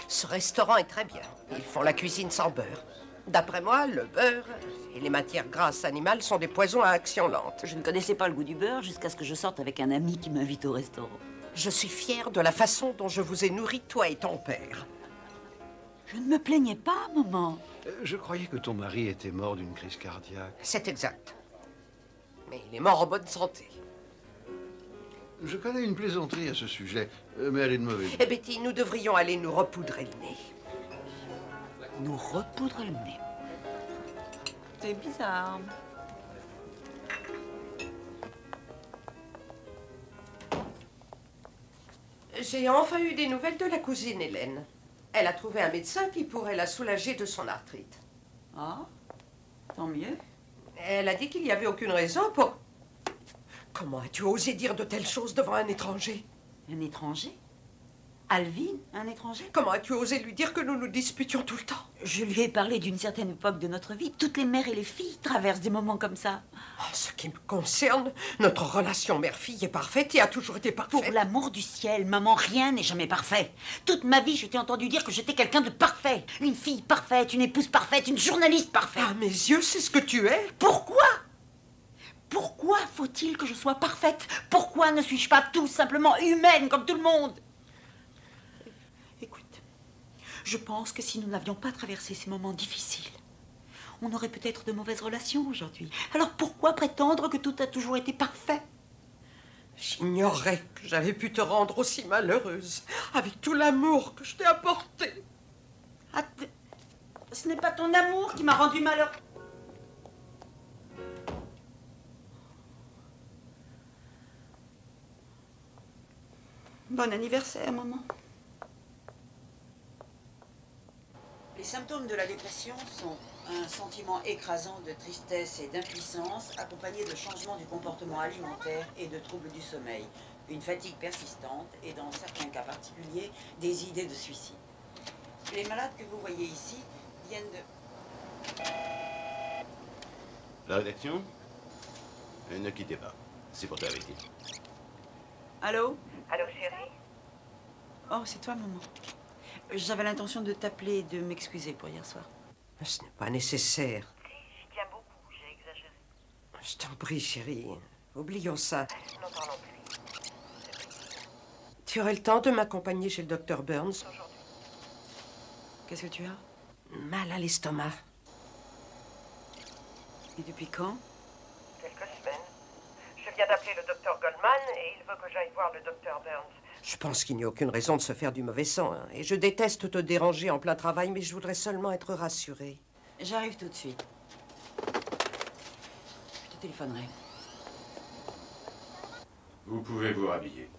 Ce restaurant est très bien. Ils font la cuisine sans beurre. D'après moi, le beurre et les matières grasses animales sont des poisons à action lente. Je ne connaissais pas le goût du beurre jusqu'à ce que je sorte avec un ami qui m'invite au restaurant. Je suis fière de la façon dont je vous ai nourri, toi et ton père. Je ne me plaignais pas, maman. Je croyais que ton mari était mort d'une crise cardiaque. C'est exact. Mais il est mort en bonne santé. Je connais une plaisanterie à ce sujet, mais elle est de mauvaise goût. Eh Betty, nous devrions aller nous repoudrer le nez. Nous repoudrer le nez. C'est bizarre. J'ai enfin eu des nouvelles de la cousine Hélène. Elle a trouvé un médecin qui pourrait la soulager de son arthrite. Ah, tant mieux. Elle a dit qu'il n'y avait aucune raison pour... Comment as-tu osé dire de telles choses devant un étranger? Un étranger? Alvin, un étranger? Comment as-tu osé lui dire que nous nous disputions tout le temps? Je lui ai parlé d'une certaine époque de notre vie. Toutes les mères et les filles traversent des moments comme ça. En ce qui me concerne, notre relation mère-fille est parfaite et a toujours été parfaite. Pour l'amour du ciel, maman, rien n'est jamais parfait. Toute ma vie, je t'ai entendu dire que j'étais quelqu'un de parfait. Une fille parfaite, une épouse parfaite, une journaliste parfaite. À mes yeux, c'est ce que tu es. Pourquoi? Pourquoi faut-il que je sois parfaite? Pourquoi ne suis-je pas tout simplement humaine comme tout le monde? Écoute, je pense que si nous n'avions pas traversé ces moments difficiles, on aurait peut-être de mauvaises relations aujourd'hui. Alors pourquoi prétendre que tout a toujours été parfait? J'ignorais que j'avais pu te rendre aussi malheureuse, avec tout l'amour que je t'ai apporté. Ah, ce n'est pas ton amour qui m'a rendue malheureuse. Bon anniversaire, maman. Les symptômes de la dépression sont un sentiment écrasant de tristesse et d'impuissance, accompagné de changements du comportement alimentaire et de troubles du sommeil, une fatigue persistante et, dans certains cas particuliers, des idées de suicide. Les malades que vous voyez ici viennent de... La rédaction? Ne quittez pas. C'est pour toi, Betty. Allô? Allô, chérie? Oh, c'est toi, maman. J'avais l'intention de t'appeler et de m'excuser pour hier soir. Ce n'est pas nécessaire. Si, j'y tiens beaucoup, j'ai exagéré. Je t'en prie, chérie. Oublions ça. N'en parlons plus. Tu aurais le temps de m'accompagner chez le docteur Burns? Qu'est-ce que tu as? Mal à l'estomac. Et depuis quand? Quelques semaines. Je viens d'appeler le docteur Goldman et il veut que j'aille voir le docteur Burns. Je pense qu'il n'y a aucune raison de se faire du mauvais sang. Et je déteste te déranger en plein travail, mais je voudrais seulement être rassurée. J'arrive tout de suite. Je te téléphonerai. Vous pouvez vous rhabiller.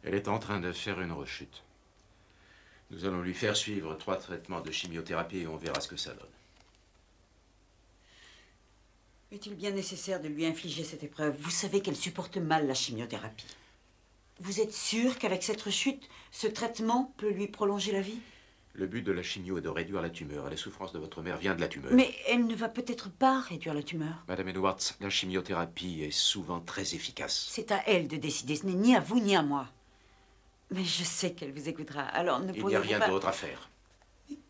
Elle est en train de faire une rechute. Nous allons lui faire suivre 3 traitements de chimiothérapie et on verra ce que ça donne. Est-il bien nécessaire de lui infliger cette épreuve? Vous savez qu'elle supporte mal la chimiothérapie. Vous êtes sûr qu'avec cette rechute, ce traitement peut lui prolonger la vie? Le but de la chimio est de réduire la tumeur. Et la souffrance de votre mère vient de la tumeur. Mais elle ne va peut-être pas réduire la tumeur. Madame Edwards, la chimiothérapie est souvent très efficace. C'est à elle de décider, ce n'est ni à vous ni à moi. Mais je sais qu'elle vous écoutera, alors ne Il n'y a pourriez-vous rien pas... d'autre à faire.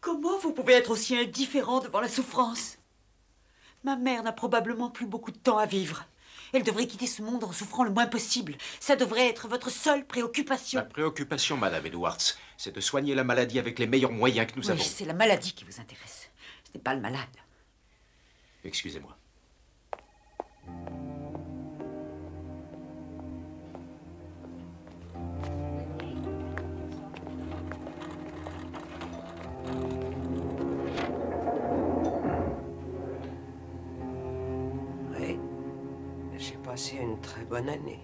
Comment vous pouvez être aussi indifférent devant la souffrance? Ma mère n'a probablement plus beaucoup de temps à vivre. Elle devrait quitter ce monde en souffrant le moins possible. Ça devrait être votre seule préoccupation. Ma préoccupation, Madame Edwards, c'est de soigner la maladie avec les meilleurs moyens que nous avons. Oui, c'est la maladie qui vous intéresse. Ce n'est pas le malade. Excusez-moi. Oui, j'ai passé une très bonne année.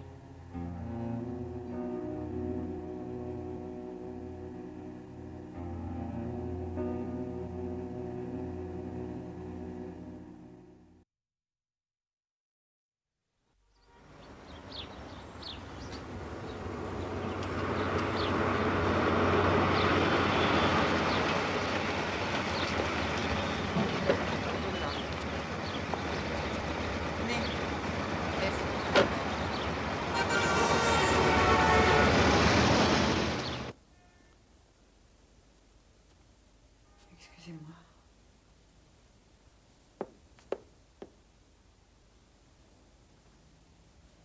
Excusez-moi.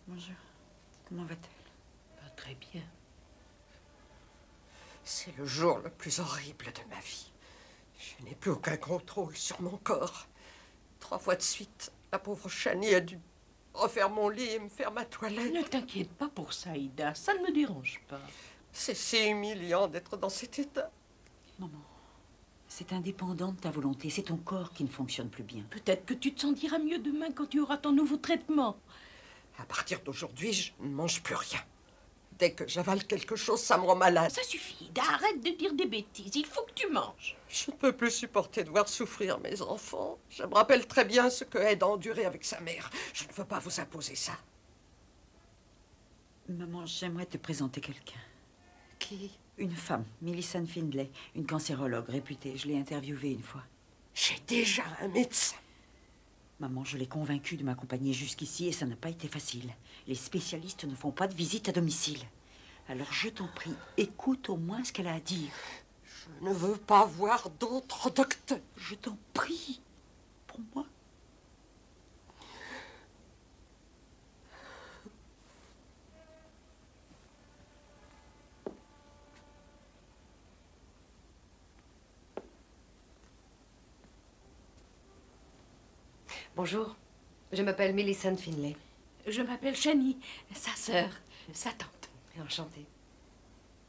Bonjour. Comment va-t-elle? Pas très bien. C'est le jour le plus horrible de ma vie. Je n'ai plus aucun contrôle sur mon corps. 3 fois de suite, la pauvre Chani a dû refaire mon lit et me faire ma toilette. Ne t'inquiète pas pour ça, Ida. Ça ne me dérange pas. C'est si humiliant d'être dans cet état. Maman, c'est indépendant de ta volonté. C'est ton corps qui ne fonctionne plus bien. Peut-être que tu te sentiras mieux demain quand tu auras ton nouveau traitement. À partir d'aujourd'hui, je ne mange plus rien. Dès que j'avale quelque chose, ça me rend malade. Ça suffit, Ida. Arrête de dire des bêtises. Il faut que tu manges. Je ne peux plus supporter de voir souffrir mes enfants. Je me rappelle très bien ce que Ed a enduré avec sa mère. Je ne veux pas vous imposer ça. Maman, j'aimerais te présenter quelqu'un. Qui? Une femme, Millicent Findlay, une cancérologue réputée. Je l'ai interviewée une fois. J'ai déjà un médecin. Maman, je l'ai convaincue de m'accompagner jusqu'ici et ça n'a pas été facile. Les spécialistes ne font pas de visite à domicile. Alors je t'en prie, écoute au moins ce qu'elle a à dire. Je ne veux pas voir d'autres docteurs. Je t'en prie, pour moi. Bonjour, je m'appelle Millicent Findlay. Je m'appelle Chani, sa sœur, sa tante. Enchantée.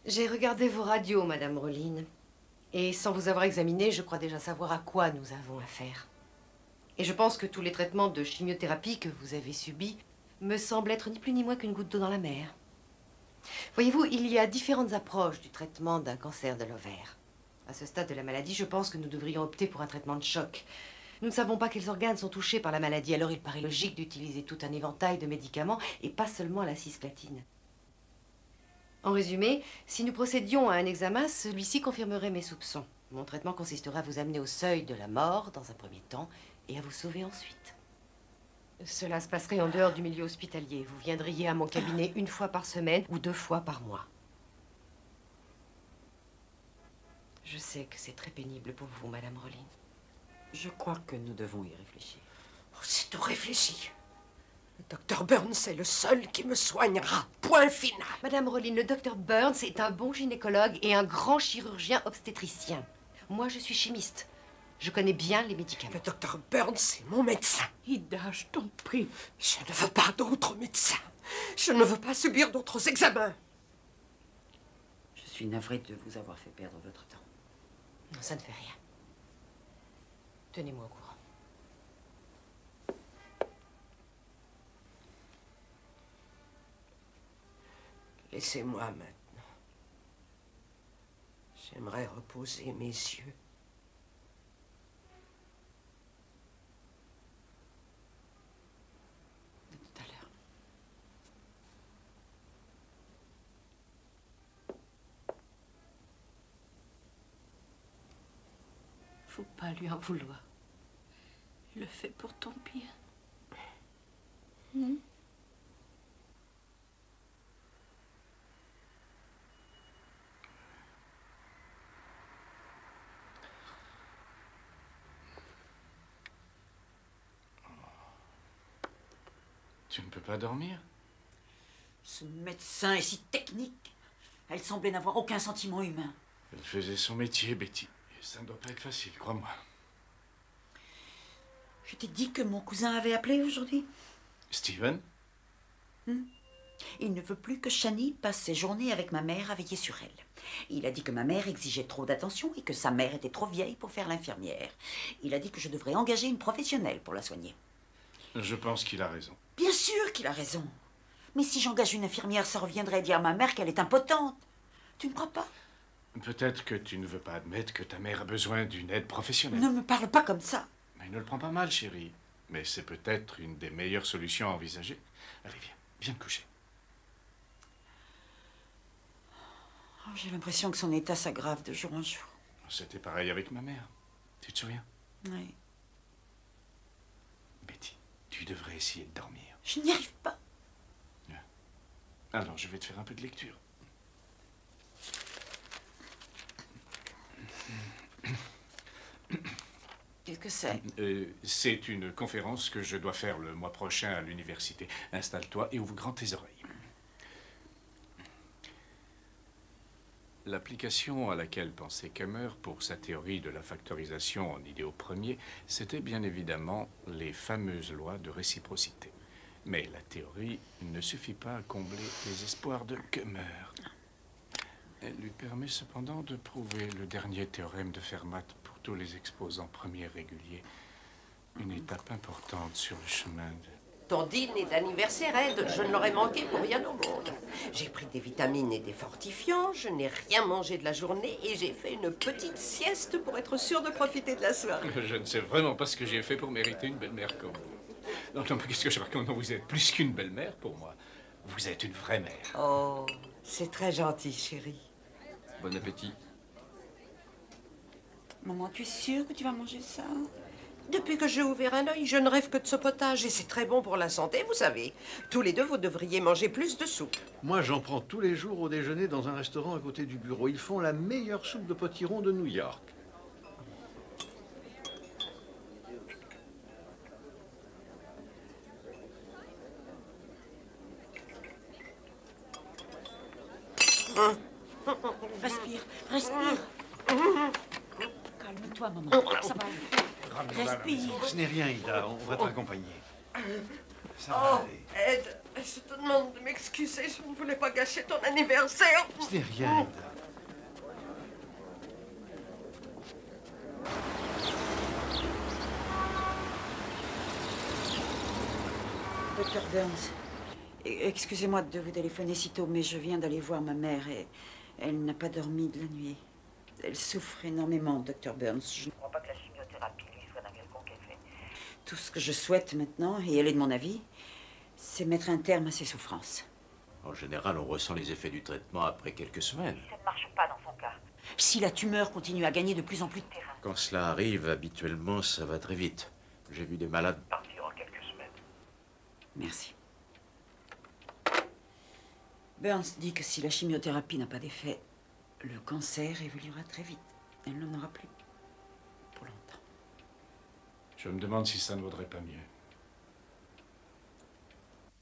J'ai regardé vos radios, Madame Rollin. Et sans vous avoir examiné, je crois déjà savoir à quoi nous avons affaire. Et je pense que tous les traitements de chimiothérapie que vous avez subis me semblent être ni plus ni moins qu'une goutte d'eau dans la mer. Voyez-vous, il y a différentes approches du traitement d'un cancer de l'ovaire. À ce stade de la maladie, je pense que nous devrions opter pour un traitement de choc. Nous ne savons pas quels organes sont touchés par la maladie, alors il paraît logique d'utiliser tout un éventail de médicaments et pas seulement la cisplatine. En résumé, si nous procédions à un examen, celui-ci confirmerait mes soupçons. Mon traitement consisterait à vous amener au seuil de la mort dans un premier temps et à vous sauver ensuite. Cela se passerait en dehors du milieu hospitalier. Vous viendriez à mon cabinet 1 fois par semaine ou 2 fois par mois. Je sais que c'est très pénible pour vous, Madame Rollin. Je crois que nous devons y réfléchir. Oh, c'est tout réfléchi. Le docteur Burns est le seul qui me soignera. Point final. Madame Rollin, le docteur Burns est un bon gynécologue et un grand chirurgien obstétricien. Moi, je suis chimiste. Je connais bien les médicaments. Le docteur Burns est mon médecin. Ida, je t'en prie. Je ne veux pas d'autres médecins. Je ne veux pas subir d'autres examens. Je suis navrée de vous avoir fait perdre votre temps. Non, ça ne fait rien. Tenez-moi au courant. Laissez-moi maintenant. J'aimerais reposer mes yeux. À tout à l'heure. Faut pas lui en vouloir. Il le fait pour ton bien. Tu ne peux pas dormir? Ce médecin est si technique. Elle semblait n'avoir aucun sentiment humain. Elle faisait son métier, Betty. Et ça ne doit pas être facile, crois-moi. Je t'ai dit que mon cousin avait appelé aujourd'hui. Steven? Il ne veut plus que Shani passe ses journées avec ma mère à veiller sur elle. Il a dit que ma mère exigeait trop d'attention et que sa mère était trop vieille pour faire l'infirmière. Il a dit que je devrais engager une professionnelle pour la soigner. Je pense qu'il a raison. Bien sûr qu'il a raison. Mais si j'engage une infirmière, ça reviendrait à dire à ma mère qu'elle est impotente. Tu ne crois pas? Peut-être que tu ne veux pas admettre que ta mère a besoin d'une aide professionnelle. Ne me parle pas comme ça. Mais ne le prends pas mal, chérie. Mais c'est peut-être une des meilleures solutions à envisager. Allez, viens te coucher. Oh, j'ai l'impression que son état s'aggrave de jour en jour. C'était pareil avec ma mère. Tu te souviens? Oui. Betty, tu devrais essayer de dormir. Je n'y arrive pas. Alors, je vais te faire un peu de lecture. Qu'est-ce que c'est? C'est une conférence que je dois faire le mois prochain à l'université. Installe-toi et ouvre grand tes oreilles. L'application à laquelle pensait Kummer pour sa théorie de la factorisation en idéaux premiers, c'était bien évidemment les fameuses lois de réciprocité. Mais la théorie ne suffit pas à combler les espoirs de Kummer. Elle lui permet cependant de prouver le dernier théorème de Fermat pour tous les exposants premiers réguliers. Une étape importante sur le chemin de... Ton dîner d'anniversaire, Ed, je ne l'aurais manqué pour rien au monde. J'ai pris des vitamines et des fortifiants, je n'ai rien mangé de la journée et j'ai fait une petite sieste pour être sûr de profiter de la soirée. Je ne sais vraiment pas ce que j'ai fait pour mériter une belle-mère comme vous. Non, mais qu'est-ce que je raconte? Non, vous êtes plus qu'une belle-mère pour moi. Vous êtes une vraie mère. Oh, c'est très gentil, chérie. Bon appétit. Maman, tu es sûre que tu vas manger ça? Depuis que j'ai ouvert un œil, je ne rêve que de ce potage et c'est très bon pour la santé, vous savez. Tous les deux, vous devriez manger plus de soupe. Moi, j'en prends tous les jours au déjeuner dans un restaurant à côté du bureau. Ils font la meilleure soupe de potiron de New York. Respire, respire. Calme-toi, maman. Ça va. Respire. Ce n'est rien, Ida. On va te raccompagner. Ça va Oh, aller. Ed, je te demande de m'excuser, je ne voulais pas gâcher ton anniversaire. Ce n'est rien, Ida. Docteur Burns, excusez-moi de vous téléphoner si tôt, mais je viens d'aller voir ma mère et elle n'a pas dormi de la nuit. Elle souffre énormément, Docteur Burns. Je ne crois pas que la chimiothérapie lui soit d'un quelconque effet. Tout ce que je souhaite maintenant, et elle est de mon avis, c'est mettre un terme à ses souffrances. En général, on ressent les effets du traitement après quelques semaines. Ça ne marche pas dans son cas. Si la tumeur continue à gagner de plus en plus de terrain. Quand cela arrive, habituellement, ça va très vite. J'ai vu des malades partir en quelques semaines. Merci. Burns dit que si la chimiothérapie n'a pas d'effet, le cancer évoluera très vite. Elle n'en aura plus pour longtemps. Je me demande si ça ne vaudrait pas mieux.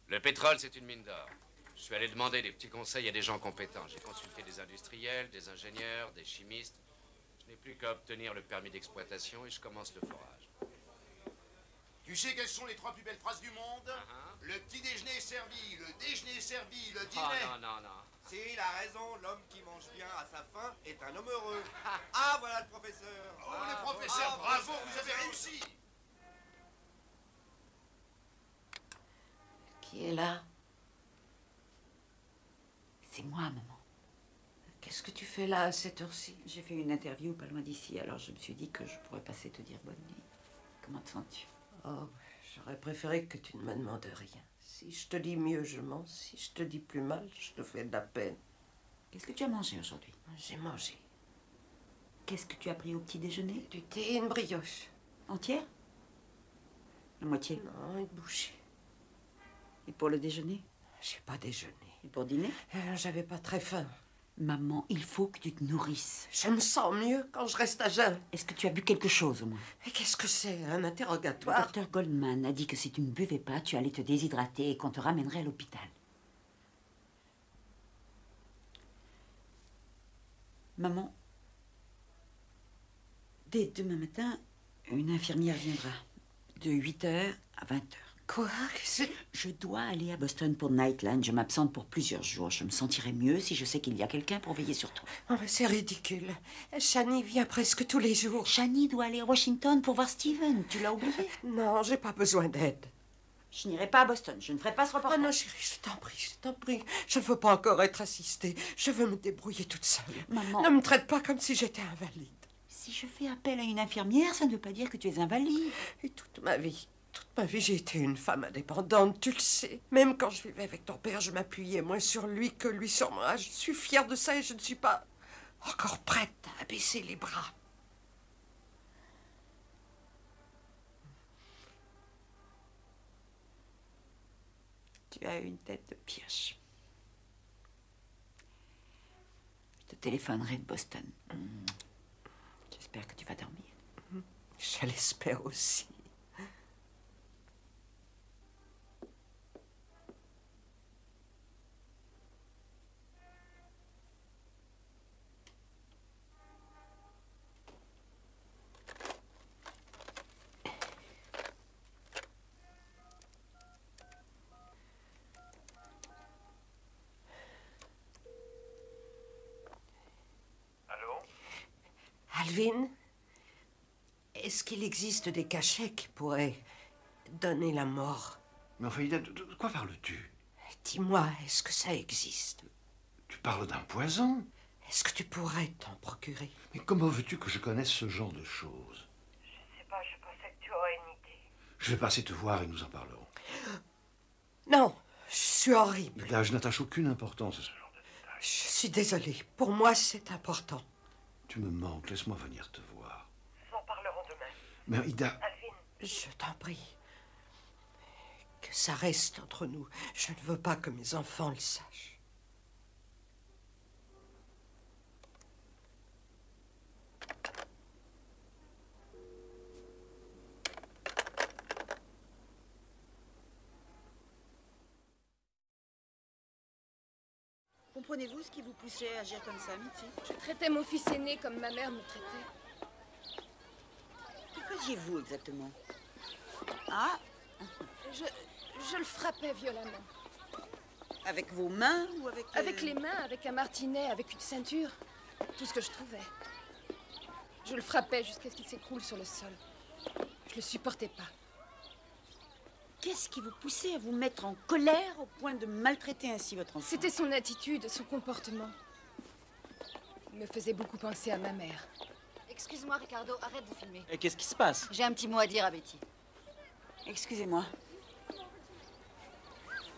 Le pétrole, c'est une mine d'or. Je suis allé demander des petits conseils à des gens compétents. J'ai consulté des industriels, des ingénieurs, des chimistes. Je n'ai plus qu'à obtenir le permis d'exploitation et je commence le forage. Tu sais quelles sont les 3 plus belles phrases du monde? Le petit déjeuner est servi, le déjeuner est servi, le dîner... Oh non. Si, il a raison, l'homme qui mange bien à sa faim est un homme heureux. Ah, voilà le professeur. Oh, le professeur, bravo, vous avez réussi. Qui est là? C'est moi, maman. Qu'est-ce que tu fais là à cette heure-ci? J'ai fait une interview pas loin d'ici, alors je me suis dit que je pourrais passer te dire bonne nuit. Comment te sens-tu? Oh, j'aurais préféré que tu ne me demandes rien. Si je te dis mieux, je mens. Si je te dis plus mal, je te fais de la peine. Qu'est-ce que tu as mangé aujourd'hui? J'ai mangé. Qu'est-ce que tu as pris au petit déjeuner? Du thé et une brioche. Entière? La moitié? Non, une bouchée. Et pour le déjeuner? J'ai pas déjeuné. Et pour dîner? J'avais pas très faim. Maman, il faut que tu te nourrisses. Je me sens mieux quand je reste à jeun. Est-ce que tu as bu quelque chose au moins? Mais qu'est-ce que c'est, un Le interrogatoire? docteur Goldman a dit que si tu ne buvais pas, tu allais te déshydrater et qu'on te ramènerait à l'hôpital. Maman, dès demain matin, une infirmière viendra. De 8h à 20h. Quoi? Je dois aller à Boston pour Nightland. Je m'absente pour plusieurs jours. Je me sentirai mieux si je sais qu'il y a quelqu'un pour veiller sur toi. Oh, mais c'est ridicule. Shani vient presque tous les jours. Shani doit aller à Washington pour voir Steven. Tu l'as oublié? Non, j'ai pas besoin d'aide. Je n'irai pas à Boston. Je ne ferai pas ce reportage. Oh non, chérie, je t'en prie, je t'en prie. Je ne veux pas encore être assistée. Je veux me débrouiller toute seule. Maman... Ne me traite pas comme si j'étais invalide. Si je fais appel à une infirmière, ça ne veut pas dire que tu es invalide. Et toute ma vie, j'ai été une femme indépendante, tu le sais. Même quand je vivais avec ton père, je m'appuyais moins sur lui que lui sur moi. Je suis fière de ça et je ne suis pas encore prête à baisser les bras. Tu as une tête de pioche. Je te téléphonerai de Boston. J'espère que tu vas dormir. Je l'espère aussi. Alvin, est-ce qu'il existe des cachets qui pourraient donner la mort? Mais enfin, Ida, de quoi parles-tu? Dis-moi, est-ce que ça existe? Tu parles d'un poison? Est-ce que tu pourrais t'en procurer? Mais comment veux-tu que je connaisse ce genre de choses? Je sais pas, je pensais que tu aurais une idée. Je vais passer te voir et nous en parlerons. Non, je suis horrible. Ida, je n'attache aucune importance à ce genre de détails. Je suis désolée. Pour moi, c'est important. Tu me manques, laisse-moi venir te voir. Nous en parlerons demain. Mais Ida... Alvin, je t'en prie. Que ça reste entre nous. Je ne veux pas que mes enfants le sachent. Comprenez-vous ce qui vous poussait à agir comme ça, Mitzi? Je traitais mon fils aîné comme ma mère me traitait. Que faisiez-vous exactement? Ah, Je le frappais violemment. avec vos mains ou avec... Avec les mains, avec un martinet, avec une ceinture. Tout ce que je trouvais. Je le frappais jusqu'à ce qu'il s'écroule sur le sol. Je le supportais pas. Qu'est-ce qui vous poussait à vous mettre en colère au point de maltraiter ainsi votre enfant? C'était son attitude, son comportement. Il me faisait beaucoup penser à ma mère. Excuse-moi, Ricardo, arrête de filmer. Et qu'est-ce qui se passe? J'ai un petit mot à dire à Betty. Excusez-moi.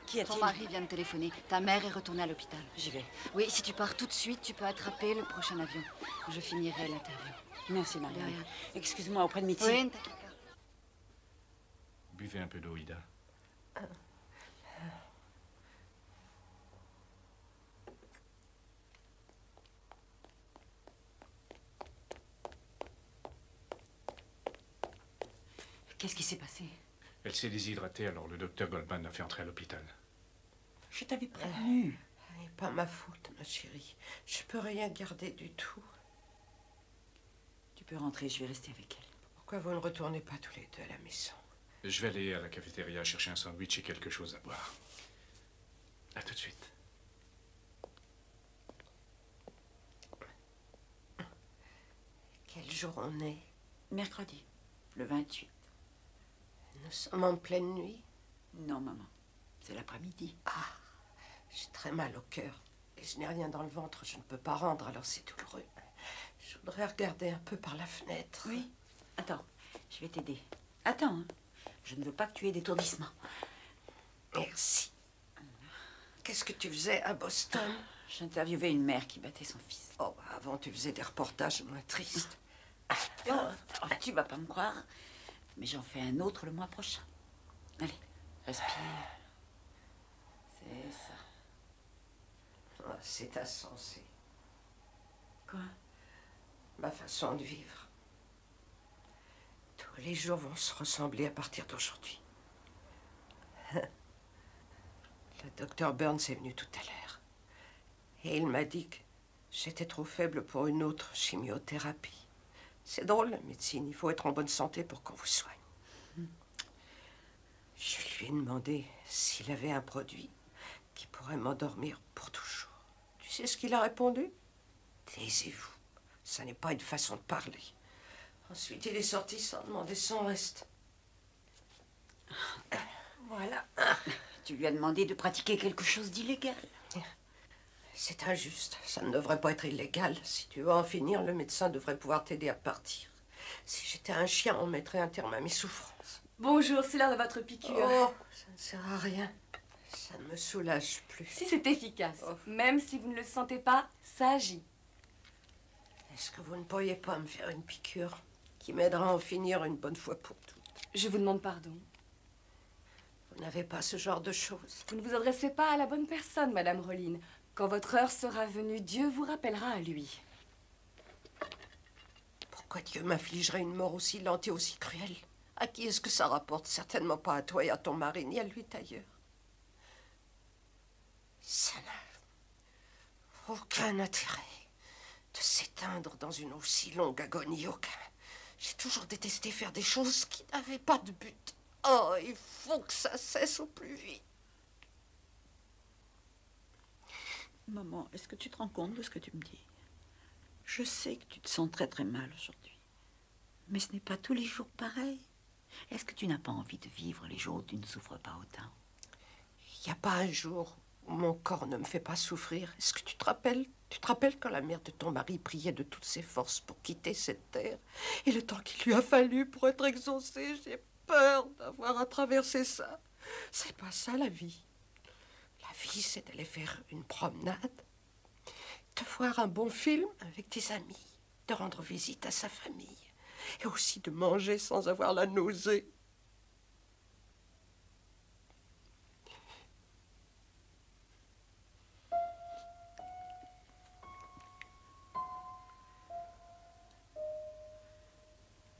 Qu'y a-t-il? Ton mari vient de téléphoner. Ta mère est retournée à l'hôpital. J'y vais. Oui, si tu pars tout de suite, tu peux attraper le prochain avion. Je finirai l'interview. Merci, Marie. De rien. Excuse-moi auprès de Mitzi. Oui, ne t'inquiète pas. Buvez un peu d'eau, Ida. Qu'est-ce qui s'est passé? Elle s'est déshydratée, alors le docteur Goldman l'a fait entrer à l'hôpital. Je t'avais prévenu. Ce n'est pas ma faute, ma chérie. Je peux rien garder du tout. Tu peux rentrer, je vais rester avec elle. Pourquoi vous ne retournez pas tous les deux à la maison? Je vais aller à la cafétéria chercher un sandwich et quelque chose à boire. À tout de suite. Quel jour on est? Mercredi, le 28. Nous sommes en pleine nuit? Non, maman. C'est l'après-midi. Ah, j'ai très mal au cœur. Et je n'ai rien dans le ventre, je ne peux pas rendre, alors c'est douloureux. Je voudrais regarder un peu par la fenêtre. Oui. Attends, je vais t'aider. Attends, hein. Je ne veux pas que tu aies d'étourdissement. Merci. Qu'est-ce que tu faisais à Boston? J'interviewais une mère qui battait son fils. Oh, bah, avant, tu faisais des reportages moins tristes. Tu vas pas me croire, mais j'en fais un autre le mois prochain. Allez, respire. C'est ça. Oh, c'est insensé. Quoi? Ma façon de vivre. Tous les jours vont se ressembler à partir d'aujourd'hui. Le docteur Burns est venu tout à l'heure. Et il m'a dit que j'étais trop faible pour une autre chimiothérapie. C'est drôle, la médecine. Il faut être en bonne santé pour qu'on vous soigne. Je lui ai demandé s'il avait un produit qui pourrait m'endormir pour toujours. Tu sais ce qu'il a répondu? Taisez-vous. Ça n'est pas une façon de parler. Ensuite, il est sorti sans demander son reste. Voilà. Tu lui as demandé de pratiquer quelque chose d'illégal. C'est injuste. Ça ne devrait pas être illégal. Si tu veux en finir, le médecin devrait pouvoir t'aider à partir. Si j'étais un chien, on mettrait un terme à mes souffrances. Bonjour, c'est l'heure de votre piqûre. Oh, ça ne sert à rien. Ça ne me soulage plus. Si c'est efficace, même si vous ne le sentez pas, ça agit. Est-ce que vous ne pourriez pas me faire une piqûre qui m'aidera à en finir une bonne fois pour toutes? Je vous demande pardon. Vous n'avez pas ce genre de choses. Vous ne vous adressez pas à la bonne personne, Madame Rollin. Quand votre heure sera venue, Dieu vous rappellera à lui. Pourquoi Dieu m'affligerait une mort aussi lente et aussi cruelle? À qui est-ce que ça rapporte? Certainement pas à toi et à ton mari, ni à lui d'ailleurs. Ça n'a aucun intérêt de s'éteindre dans une aussi longue agonie. Aucun. J'ai toujours détesté faire des choses qui n'avaient pas de but. Oh, il faut que ça cesse au plus vite. Maman, est-ce que tu te rends compte de ce que tu me dis? Je sais que tu te sens très très mal aujourd'hui. Mais ce n'est pas tous les jours pareil. Est-ce que tu n'as pas envie de vivre les jours où tu ne souffres pas autant? Il n'y a pas un jour où mon corps ne me fait pas souffrir. Est-ce que tu te rappelles? Tu te rappelles quand la mère de ton mari priait de toutes ses forces pour quitter cette terre? Et le temps qu'il lui a fallu pour être exaucée, j'ai peur d'avoir à traverser ça. C'est pas ça la vie. La vie, c'est d'aller faire une promenade, de voir un bon film avec tes amis, de rendre visite à sa famille, et aussi de manger sans avoir la nausée.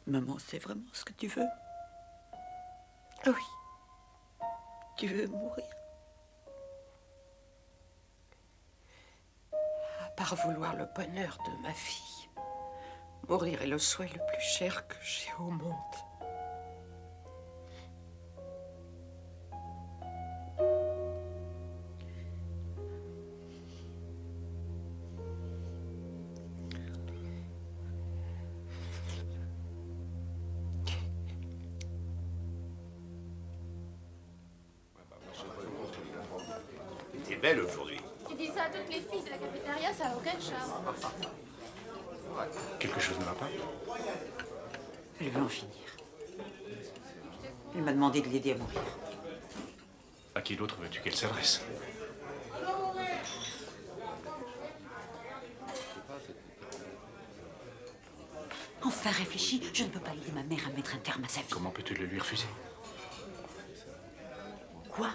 Maman, c'est vraiment ce que tu veux? Oui. Tu veux mourir? À part vouloir le bonheur de ma fille, mourir est le souhait le plus cher que j'ai au monde. T'es belle aujourd'hui. Tu dis ça à toutes les filles de la cafétéria, ça n'a aucun charme. Quelque chose ne va pas? Elle veut en finir. Elle m'a demandé de l'aider à mourir. À qui d'autre veux-tu qu'elle s'adresse? Enfin, réfléchis, je ne peux pas aider ma mère à mettre un terme à sa vie. Comment peux-tu le lui refuser? Quoi?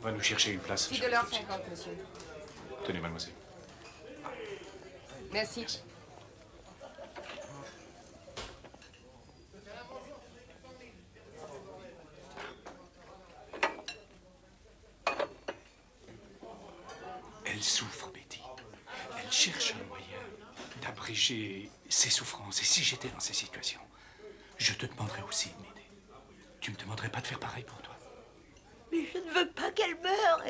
Va nous chercher une place. 6,50 $, monsieur. Tenez, mademoiselle. Merci. Elle souffre, Betty. Elle cherche un moyen d'abréger ses souffrances. Et si j'étais dans ces situations, je te demanderais aussi de m'aider. Tu me demanderais pas de faire pareil pour toi? Mais je ne veux pas qu'elle meure.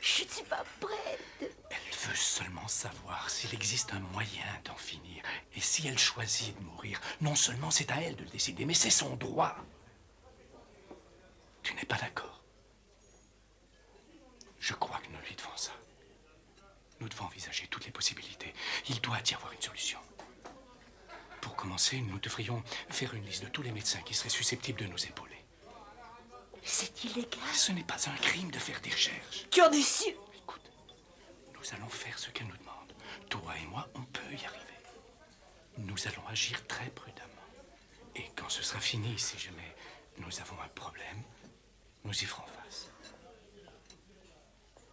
Je ne suis pas prête. Elle veut seulement savoir s'il existe un moyen d'en finir. Et si elle choisit de mourir, non seulement c'est à elle de le décider, mais c'est son droit. Tu n'es pas d'accord? Je crois que nous lui devons ça. Nous devons envisager toutes les possibilités. Il doit y avoir une solution. Pour commencer, nous devrions faire une liste de tous les médecins qui seraient susceptibles de nous épauler. C'est illégal. Ce n'est pas un crime de faire des recherches. Tu en es sûr? Écoute, nous allons faire ce qu'elle nous demande. Toi et moi, on peut y arriver. Nous allons agir très prudemment. Et quand ce sera fini, si jamais nous avons un problème, nous y ferons face.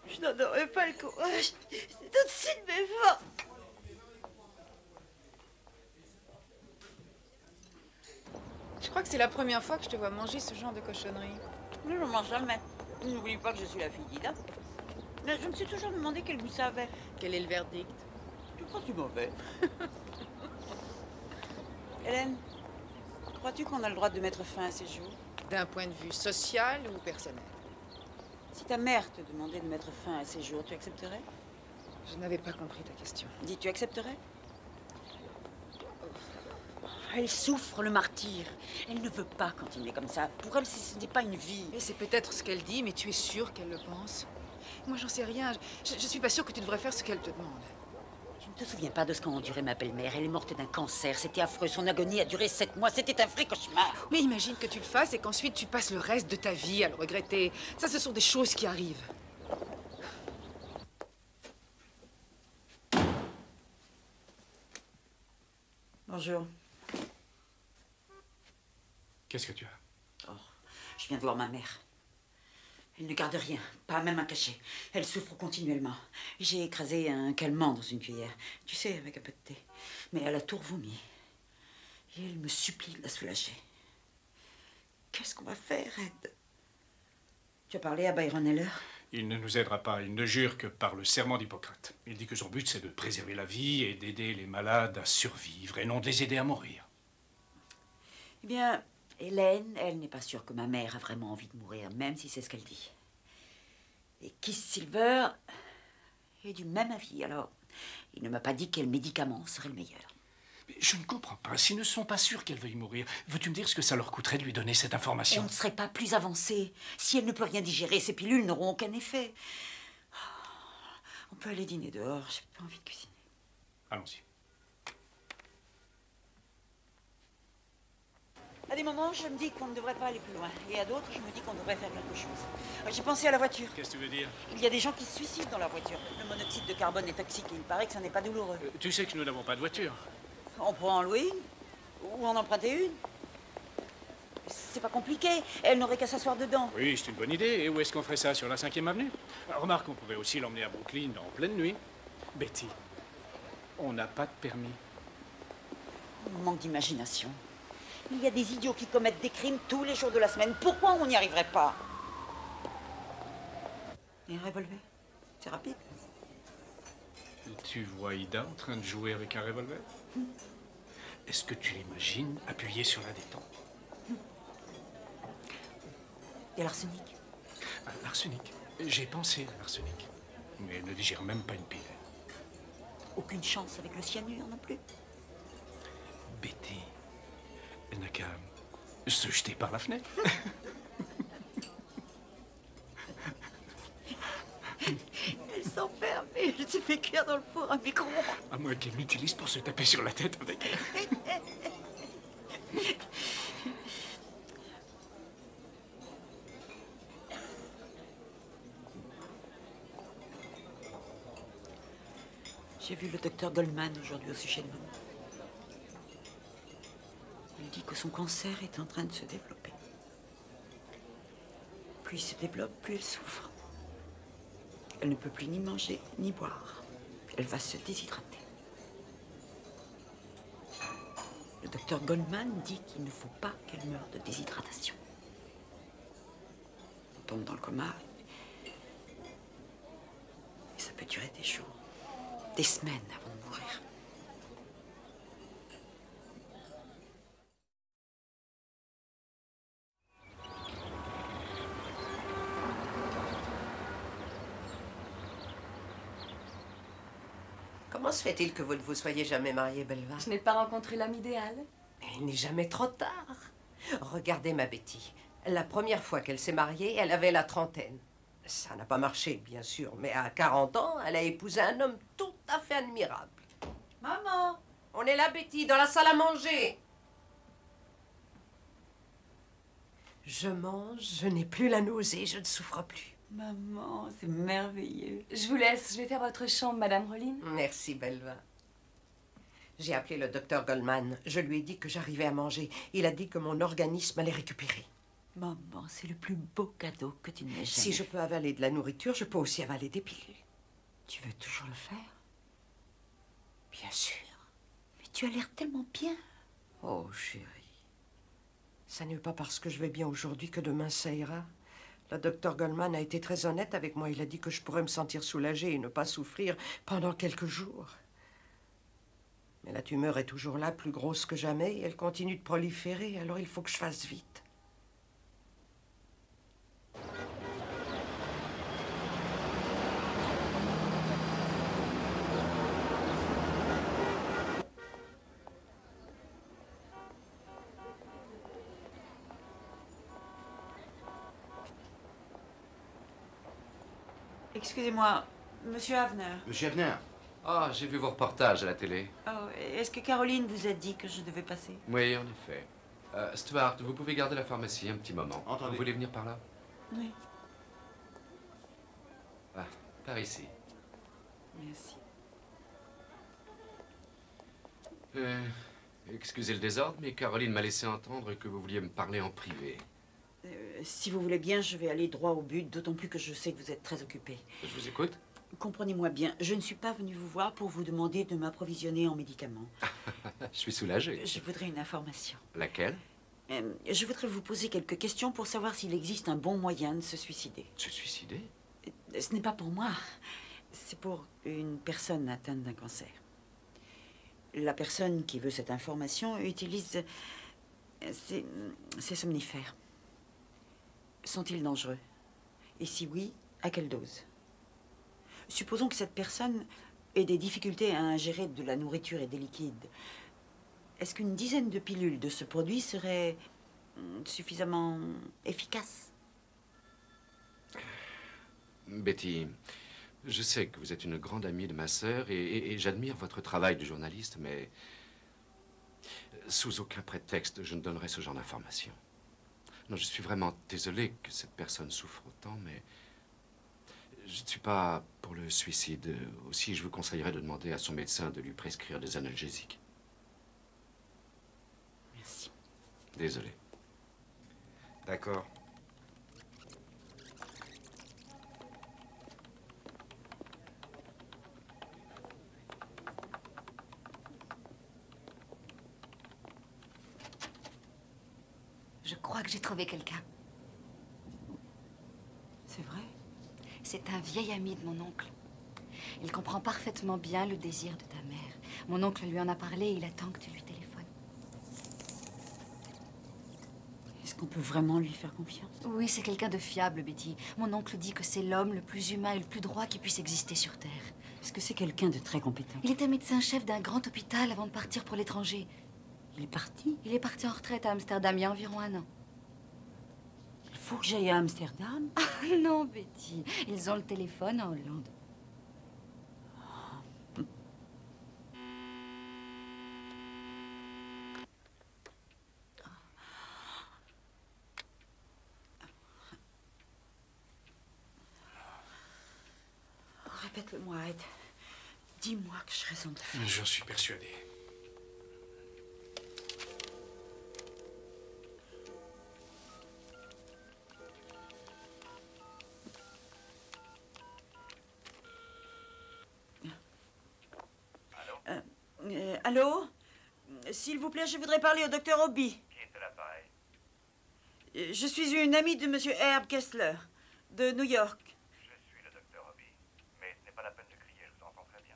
Je Je n'en aurais pas le courage. C'est au-dessus de mes forces. Je crois que c'est la première fois que je te vois manger ce genre de cochonnerie. Je ne mange jamais. N'oublie pas que je suis la fille d'Ida. Mais je me suis toujours demandé quel goût ça avait. Quel est le verdict? Tu crois que c'est mauvais? Hélène, crois-tu qu'on a le droit de mettre fin à ces jours? D'un point de vue social ou personnel? Si ta mère te demandait de mettre fin à ces jours, tu accepterais? Je n'avais pas compris ta question. Dis, tu accepterais? Elle souffre le martyre. Elle ne veut pas continuer comme ça. Pour elle, ce n'est pas une vie. Et c'est peut-être ce qu'elle dit, mais tu es sûre qu'elle le pense? Moi, j'en sais rien. Je suis pas sûre que tu devrais faire ce qu'elle te demande. Tu ne te souviens pas de ce qu'a enduré ma belle-mère? Elle est morte d'un cancer. C'était affreux. Son agonie a duré 7 mois. C'était un vrai cauchemar. Mais imagine que tu le fasses et qu'ensuite tu passes le reste de ta vie à le regretter. Ça, ce sont des choses qui arrivent. Bonjour. Qu'est-ce que tu as? Oh, je viens de voir ma mère. Elle ne garde rien, pas même un cachet. Elle souffre continuellement. J'ai écrasé un calmant dans une cuillère, tu sais, avec un peu de thé. Mais elle a tout revomi. Et elle me supplie de la soulager. Qu'est-ce qu'on va faire, Ed? Tu as parlé à Byron Heller? Il ne nous aidera pas. Il ne jure que par le serment d'Hippocrate. Il dit que son but, c'est de préserver la vie et d'aider les malades à survivre et non de les aider à mourir. Eh bien, Hélène, elle n'est pas sûre que ma mère a vraiment envie de mourir, même si c'est ce qu'elle dit. Et Keith Silver est du même avis, alors il ne m'a pas dit quel médicament serait le meilleur. Mais je ne comprends pas. S'ils ne sont pas sûrs qu'elle veuille mourir, veux-tu me dire ce que ça leur coûterait de lui donner cette information? On ne serait pas plus avancé. Si elle ne peut rien digérer, ces pilules n'auront aucun effet. On peut aller dîner dehors, j'ai pas envie de cuisiner. Allons-y. À des moments, je me dis qu'on ne devrait pas aller plus loin. Et à d'autres, je me dis qu'on devrait faire quelque chose. J'ai pensé à la voiture. Qu'est-ce que tu veux dire? Il y a des gens qui se suicident dans la voiture. Le monoxyde de carbone est toxique et il paraît que ça n'est pas douloureux. Tu sais que nous n'avons pas de voiture. On peut en louer une ou en emprunter une. C'est pas compliqué. Elle n'aurait qu'à s'asseoir dedans. Oui, c'est une bonne idée. Et où est-ce qu'on ferait ça? Sur la 5e avenue? Remarque, on pourrait aussi l'emmener à Brooklyn en pleine nuit. Betty, on n'a pas de permis. Manque d'imagination. Il y a des idiots qui commettent des crimes tous les jours de la semaine. Pourquoi on n'y arriverait pas? Et un revolver? C'est rapide. Tu vois Ida en train de jouer avec un revolver? Est-ce que tu l'imagines appuyé sur la détente? Et l'arsenic? L'arsenic? J'ai pensé à l'arsenic. Mais elle ne digère même pas une pilule. Aucune chance avec le cyanure non plus. Betty, elle n'a qu'à se jeter par la fenêtre. Elle s'enferme et elle se fait cuire dans le four à micro-ondes. À moins qu'elle l'utilise pour se taper sur la tête avec elle. J'ai vu le docteur Goldman aujourd'hui au sujet de maman. Il dit que son cancer est en train de se développer. Plus il se développe, plus elle souffre. Elle ne peut plus ni manger, ni boire. Elle va se déshydrater. Le docteur Goldman dit qu'il ne faut pas qu'elle meure de déshydratation. Elle tombe dans le coma. Et ça peut durer des jours, des semaines avant de mourir. Comment se fait-il que vous ne vous soyez jamais mariée, Belva? Je n'ai pas rencontré l'homme idéal. Il n'est jamais trop tard. Regardez ma Betty. La première fois qu'elle s'est mariée, elle avait la trentaine. Ça n'a pas marché, bien sûr, mais à 40 ans, elle a épousé un homme tout à fait admirable. Maman! On est là, Betty, dans la salle à manger. Je mange, je n'ai plus la nausée, je ne souffre plus. Maman, c'est merveilleux. Je vous laisse, je vais faire votre chambre, Madame Rollin. Merci, Belva. J'ai appelé le docteur Goldman. Je lui ai dit que j'arrivais à manger. Il a dit que mon organisme allait récupérer. Maman, c'est le plus beau cadeau que tu n'aies jamais Si je fait. peux avaler de la nourriture, je peux aussi avaler des pilules. Tu veux toujours le faire? Bien sûr. Mais tu as l'air tellement bien. Oh, chérie. Ça n'est pas parce que je vais bien aujourd'hui que demain ça ira. Le docteur Goldman a été très honnête avec moi. Il a dit que je pourrais me sentir soulagée et ne pas souffrir pendant quelques jours. Mais la tumeur est toujours là, plus grosse que jamais, et elle continue de proliférer, alors il faut que je fasse vite. Excusez-moi, Monsieur Havner. Monsieur Havner. Ah, j'ai vu vos reportages à la télé. Oh, est-ce que Caroline vous a dit que je devais passer? Oui, en effet. Stuart, vous pouvez garder la pharmacie un petit moment. Entendu. Vous voulez venir par là? Oui. Ah, par ici. Merci. Excusez le désordre, mais Caroline m'a laissé entendre que vous vouliez me parler en privé. Si vous voulez bien, je vais aller droit au but, d'autant plus que je sais que vous êtes très occupé. Je vous écoute. Comprenez-moi bien, je ne suis pas venue vous voir pour vous demander de m'approvisionner en médicaments. Je suis soulagé. Je voudrais une information. Laquelle? Je voudrais vous poser quelques questions pour savoir s'il existe un bon moyen de se suicider. Se suicider? Ce n'est pas pour moi. C'est pour une personne atteinte d'un cancer. La personne qui veut cette information utilise ces somnifères. Sont-ils dangereux? Et si oui, à quelle dose? Supposons que cette personne ait des difficultés à ingérer de la nourriture et des liquides. Est-ce qu'une dizaine de pilules de ce produit serait suffisamment efficace? Betty, je sais que vous êtes une grande amie de ma sœur et j'admire votre travail de journaliste, mais sous aucun prétexte, je ne donnerai ce genre d'informations. Non, je suis vraiment désolé que cette personne souffre autant, mais je ne suis pas pour le suicide. Aussi, je vous conseillerais de demander à son médecin de lui prescrire des analgésiques. Merci. Désolé. D'accord. Je crois que j'ai trouvé quelqu'un. C'est vrai? C'est un vieil ami de mon oncle. Il comprend parfaitement bien le désir de ta mère. Mon oncle lui en a parlé et il attend que tu lui téléphones. Est-ce qu'on peut vraiment lui faire confiance? Oui, c'est quelqu'un de fiable, Betty. Mon oncle dit que c'est l'homme le plus humain et le plus droit qui puisse exister sur Terre. Est-ce que c'est quelqu'un de très compétent? Il était médecin-chef d'un grand hôpital avant de partir pour l'étranger. Il est parti? Il est parti en retraite à Amsterdam il y a environ 1 an. Il faut que j'aille à Amsterdam? Ah non, Betty. Ils ont le téléphone en Hollande. Répète-le-moi, Ed. Dis-moi que j'ai raison de le faire. J'en suis persuadé. Allô? S'il vous plaît, je voudrais parler au docteur Obi. Qui est à l'appareil? Je suis une amie de monsieur Herb Kessler, de New York. Je suis le docteur Obi. Mais ce n'est pas la peine de crier, je vous entends très bien.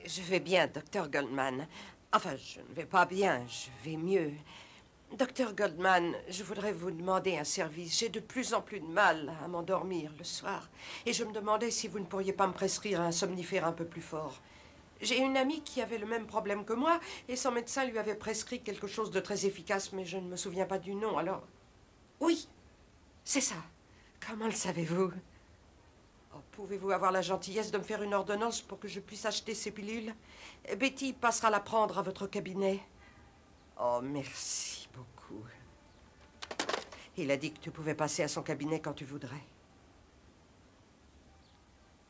Je vais bien, docteur Goldman. Enfin, je ne vais pas bien, je vais mieux. Docteur Goldman, je voudrais vous demander un service. J'ai de plus en plus de mal à m'endormir le soir. Et je me demandais si vous ne pourriez pas me prescrire un somnifère un peu plus fort. J'ai une amie qui avait le même problème que moi, et son médecin lui avait prescrit quelque chose de très efficace, mais je ne me souviens pas du nom, alors... Oui, c'est ça. Comment le savez-vous? Oh, pouvez-vous avoir la gentillesse de me faire une ordonnance pour que je puisse acheter ces pilules? Betty passera la prendre à votre cabinet. Oh, merci beaucoup. Il a dit que tu pouvais passer à son cabinet quand tu voudrais.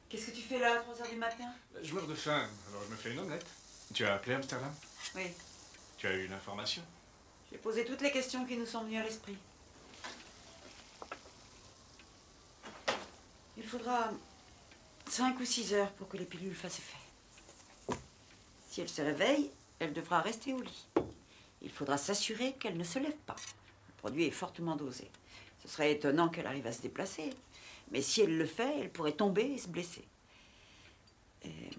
Qu'est-ce que tu fais là à 3 heures du matin? Je meurs de faim, alors je me fais une omelette. Tu as appelé Amsterdam? Oui. Tu as eu une information? J'ai posé toutes les questions qui nous sont venues à l'esprit. faudra 5 ou 6 heures pour que les pilules fassent effet. Si elle se réveille, elle devra rester au lit. Il faudra s'assurer qu'elle ne se lève pas. Le produit est fortement dosé. Ce serait étonnant qu'elle arrive à se déplacer. Mais si elle le fait, elle pourrait tomber et se blesser. Et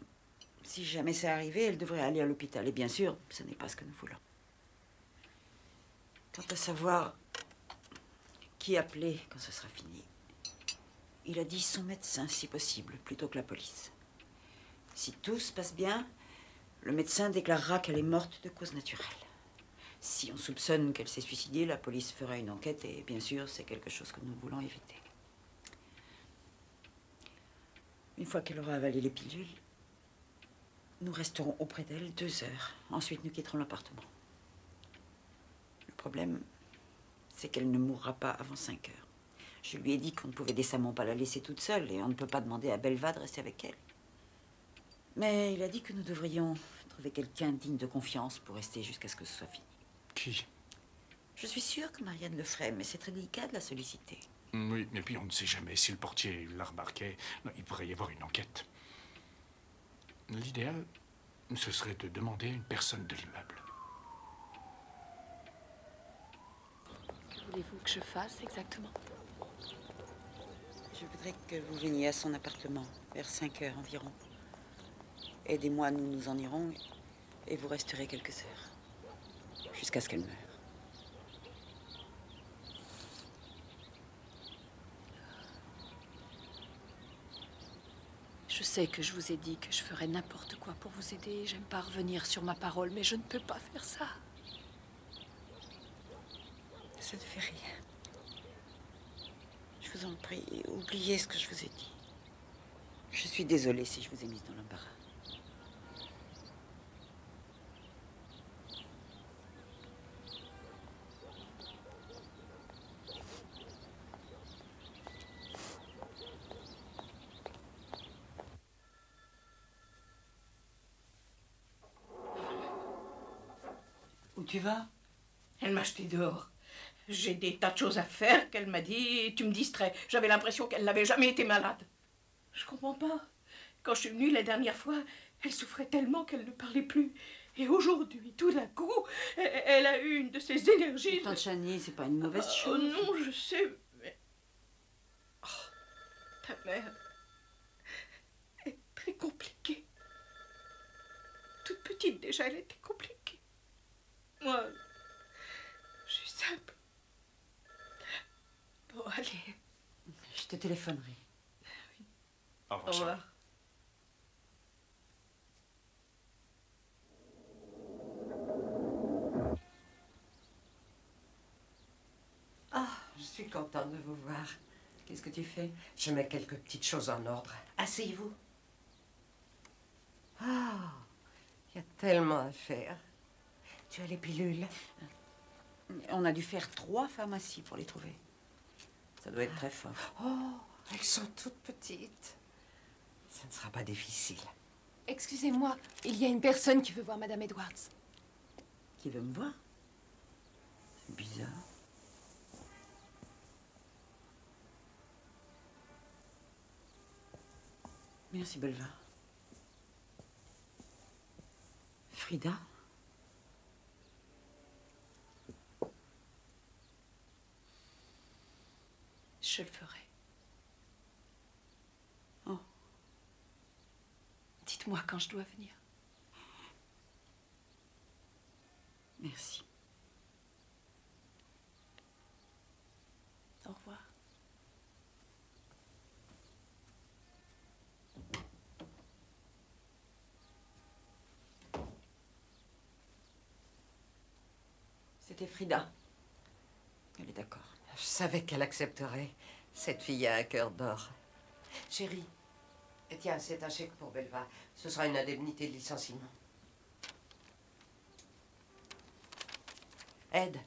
si jamais c'est arrivé, elle devrait aller à l'hôpital. Et bien sûr, ce n'est pas ce que nous voulons. Quant à savoir qui appeler quand ce sera fini, il a dit son médecin, si possible, plutôt que la police. Si tout se passe bien, le médecin déclarera qu'elle est morte de cause naturelle. Si on soupçonne qu'elle s'est suicidée, la police fera une enquête et bien sûr, c'est quelque chose que nous voulons éviter. Une fois qu'elle aura avalé les pilules, nous resterons auprès d'elle 2 heures. Ensuite, nous quitterons l'appartement. Le problème, c'est qu'elle ne mourra pas avant 5 heures. Je lui ai dit qu'on ne pouvait décemment pas la laisser toute seule et on ne peut pas demander à Belva de rester avec elle. Mais il a dit que nous devrions trouver quelqu'un digne de confiance pour rester jusqu'à ce que ce soit fini. Qui? Je suis sûre que Marianne le ferait, mais c'est très délicat de la solliciter. Oui, et puis on ne sait jamais si le portier la remarquait. Non, il pourrait y avoir une enquête. L'idéal, ce serait de demander à une personne de l'immeuble. Que voulez-vous que je fasse exactement? Je voudrais que vous veniez à son appartement, vers 5 heures environ. Aidez-moi, nous nous en irons, et vous resterez quelques heures, jusqu'à ce qu'elle meure. Je sais que je vous ai dit que je ferais n'importe quoi pour vous aider. J'aime pas revenir sur ma parole, mais je ne peux pas faire ça. Ça ne fait rien. Je vous en prie, oubliez ce que je vous ai dit. Je suis désolée si je vous ai mise dans l'embarras. Où tu vas? Elle m'a jeté dehors. J'ai des tas de choses à faire qu'elle m'a dit, tu me distrais. J'avais l'impression qu'elle n'avait jamais été malade. Je comprends pas. Quand je suis venue la dernière fois, elle souffrait tellement qu'elle ne parlait plus. Et aujourd'hui, tout d'un coup, elle a eu une de ces énergies. Tante Chani, c'est pas une mauvaise chose. Oh non, je sais, mais... Oh, ta mère est très compliquée. Toute petite déjà, elle était compliquée. Moi, je suis simple. Bon, allez. Je te téléphonerai. Au Au revoir. Ah, je suis contente de vous voir. Qu'est-ce que tu fais? Je mets quelques petites choses en ordre. Asseyez-vous. Ah, il y a tellement à faire. Tu as les pilules? On a dû faire 3 pharmacies pour les trouver. Ça doit être très fort. Oh, elles sont toutes petites. Ça ne sera pas difficile. Excusez-moi, il y a une personne qui veut voir Madame Edwards. Qui veut me voir? C'est bizarre. Merci, Belva. Frida? Je le ferai. Oh. Dites-moi quand je dois venir. Merci. Au revoir. C'était Frida. Elle est d'accord. Je savais qu'elle accepterait. Cette fille a un cœur d'or. Chérie, tiens, c'est un chèque pour Belva. Ce sera une indemnité de licenciement. Ed,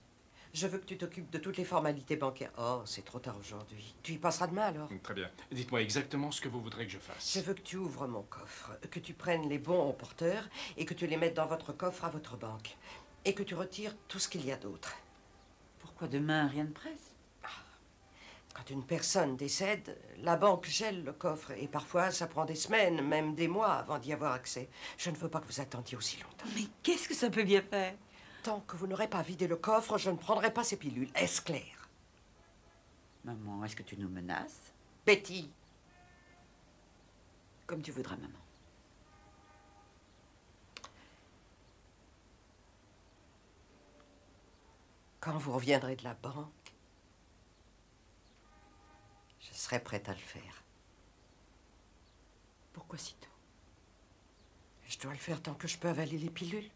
je veux que tu t'occupes de toutes les formalités bancaires. Oh, c'est trop tard aujourd'hui. Tu y passeras demain alors? Très bien. Dites-moi exactement ce que vous voudrez que je fasse. Je veux que tu ouvres mon coffre, que tu prennes les bons au porteur et que tu les mettes dans votre coffre à votre banque. Et que tu retires tout ce qu'il y a d'autre. Pourquoi demain, rien de presse? Quand une personne décède, la banque gèle le coffre et parfois ça prend des semaines, même des mois avant d'y avoir accès. Je ne veux pas que vous attendiez aussi longtemps. Mais qu'est-ce que ça peut bien faire? Tant que vous n'aurez pas vidé le coffre, je ne prendrai pas ces pilules. Est-ce clair? Maman, est-ce que tu nous menaces? Betty. Comme tu voudras, maman. Quand vous reviendrez de la banque, je serai prête à le faire. Pourquoi si tôt? Je dois le faire tant que je peux avaler les pilules.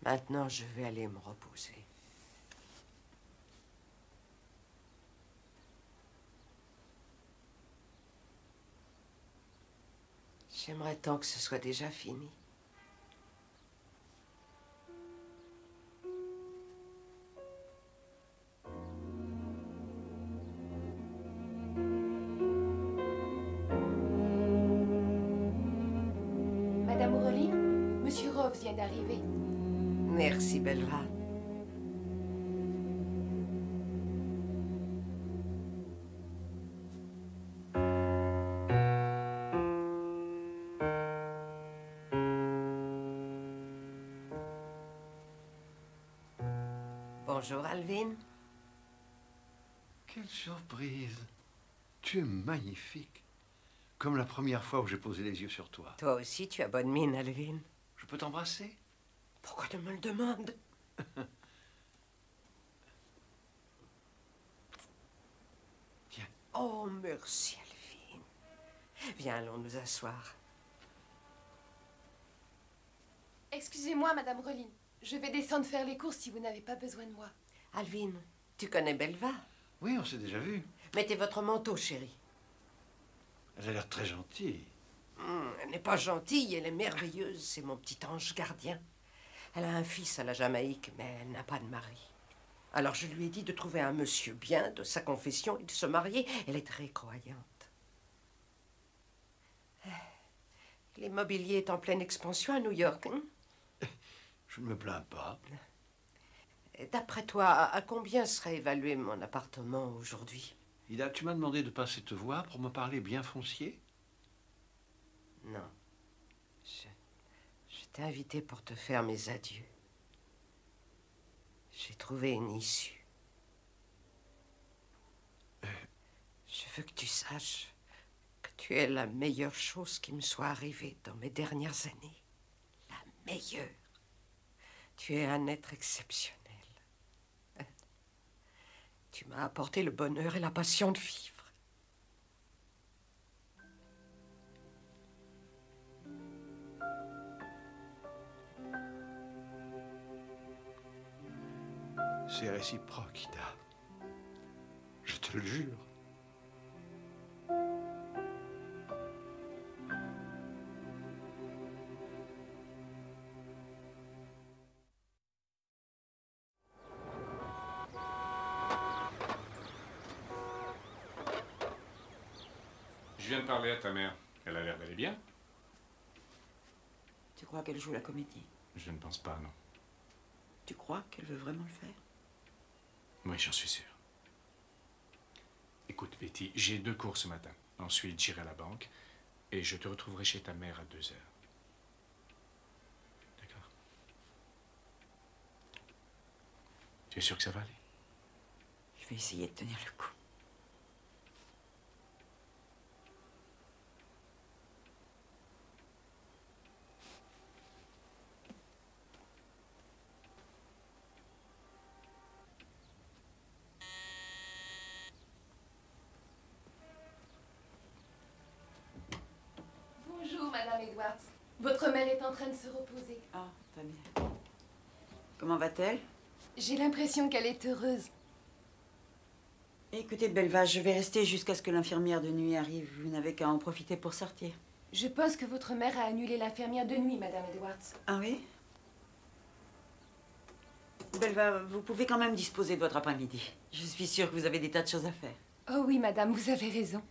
Maintenant, je vais aller me reposer. J'aimerais tant que ce soit déjà fini. Madame Aureline, Monsieur Roves vient d'arriver. Merci, Belva. Bonjour, Alvin. Quelle surprise. Tu es magnifique. Comme la première fois où j'ai posé les yeux sur toi. Toi aussi, tu as bonne mine, Alvin. Je peux t'embrasser? Pourquoi tu me le demandes? Tiens. Oh, merci, Alvin. Viens, allons nous asseoir. Excusez-moi, Madame Aureline. Je vais descendre faire les courses si vous n'avez pas besoin de moi. Alvin, tu connais Belva? Oui, on s'est déjà vu. Mettez votre manteau, chérie. Elle a l'air très gentille. Elle n'est pas gentille, elle est merveilleuse. C'est mon petit ange gardien. Elle a un fils à la Jamaïque, mais elle n'a pas de mari. Alors je lui ai dit de trouver un monsieur bien de sa confession et de se marier. Elle est très croyante. L'immobilier est en pleine expansion à New York. Hein? Je ne me plains pas. D'après toi, à combien serait évalué mon appartement aujourd'hui? Ida, tu m'as demandé de passer te voir pour me parler bien foncier? Non. Je t'ai invité pour te faire mes adieux. J'ai trouvé une issue. Je veux que tu saches que tu es la meilleure chose qui me soit arrivée dans mes dernières années. La meilleure. Tu es un être exceptionnel. Tu m'as apporté le bonheur et la passion de vivre. C'est réciproque, Ida. Je te le jure. Je viens de parler à ta mère. Elle a l'air d'aller bien. Tu crois qu'elle joue la comédie? Je ne pense pas, non. Tu crois qu'elle veut vraiment le faire? Oui, j'en suis sûr. Écoute, Betty, j'ai 2 cours ce matin. Ensuite, j'irai à la banque et je te retrouverai chez ta mère à 2 heures. D'accord? Tu es sûr que ça va aller? Je vais essayer de tenir le coup. Bonjour, Madame Edwards. Votre mère est en train de se reposer. Ah, très bien. Comment va-t-elle? J'ai l'impression qu'elle est heureuse. Écoutez, Belva, je vais rester jusqu'à ce que l'infirmière de nuit arrive. Vous n'avez qu'à en profiter pour sortir. Je pense que votre mère a annulé l'infirmière de nuit, Madame Edwards. Ah oui? Belva, vous pouvez quand même disposer de votre après-midi. Je suis sûre que vous avez des tas de choses à faire. Oh oui, Madame, vous avez raison.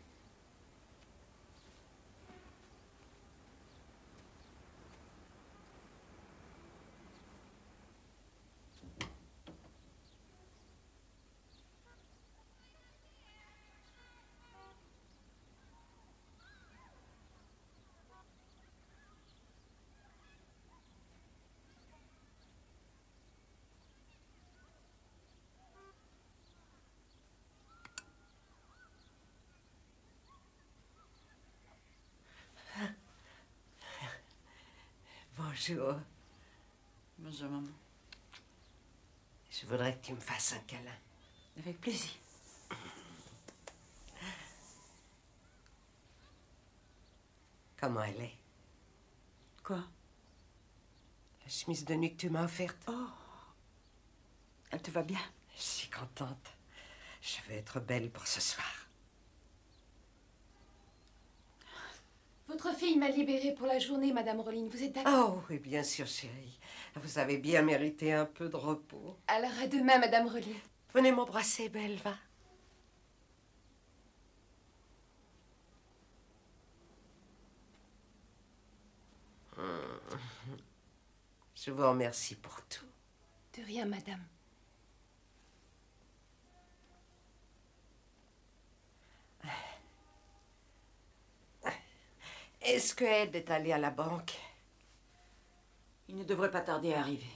Bonjour. Bonjour, maman. Je voudrais que tu me fasses un câlin. Avec plaisir. Comment elle est? Quoi? La chemise de nuit que tu m'as offerte. Oh. Elle te va bien? Je suis contente. Je vais être belle pour ce soir. Votre fille m'a libérée pour la journée, Madame Rollin. Vous êtes d'accord? Oh, oui, bien sûr, chérie. Vous avez bien mérité un peu de repos. Alors, à demain, Madame Rollin. Venez m'embrasser, belle, va. Je vous remercie pour tout. De rien, Madame. Est-ce que Ed est allé à la banque? Il ne devrait pas tarder à arriver.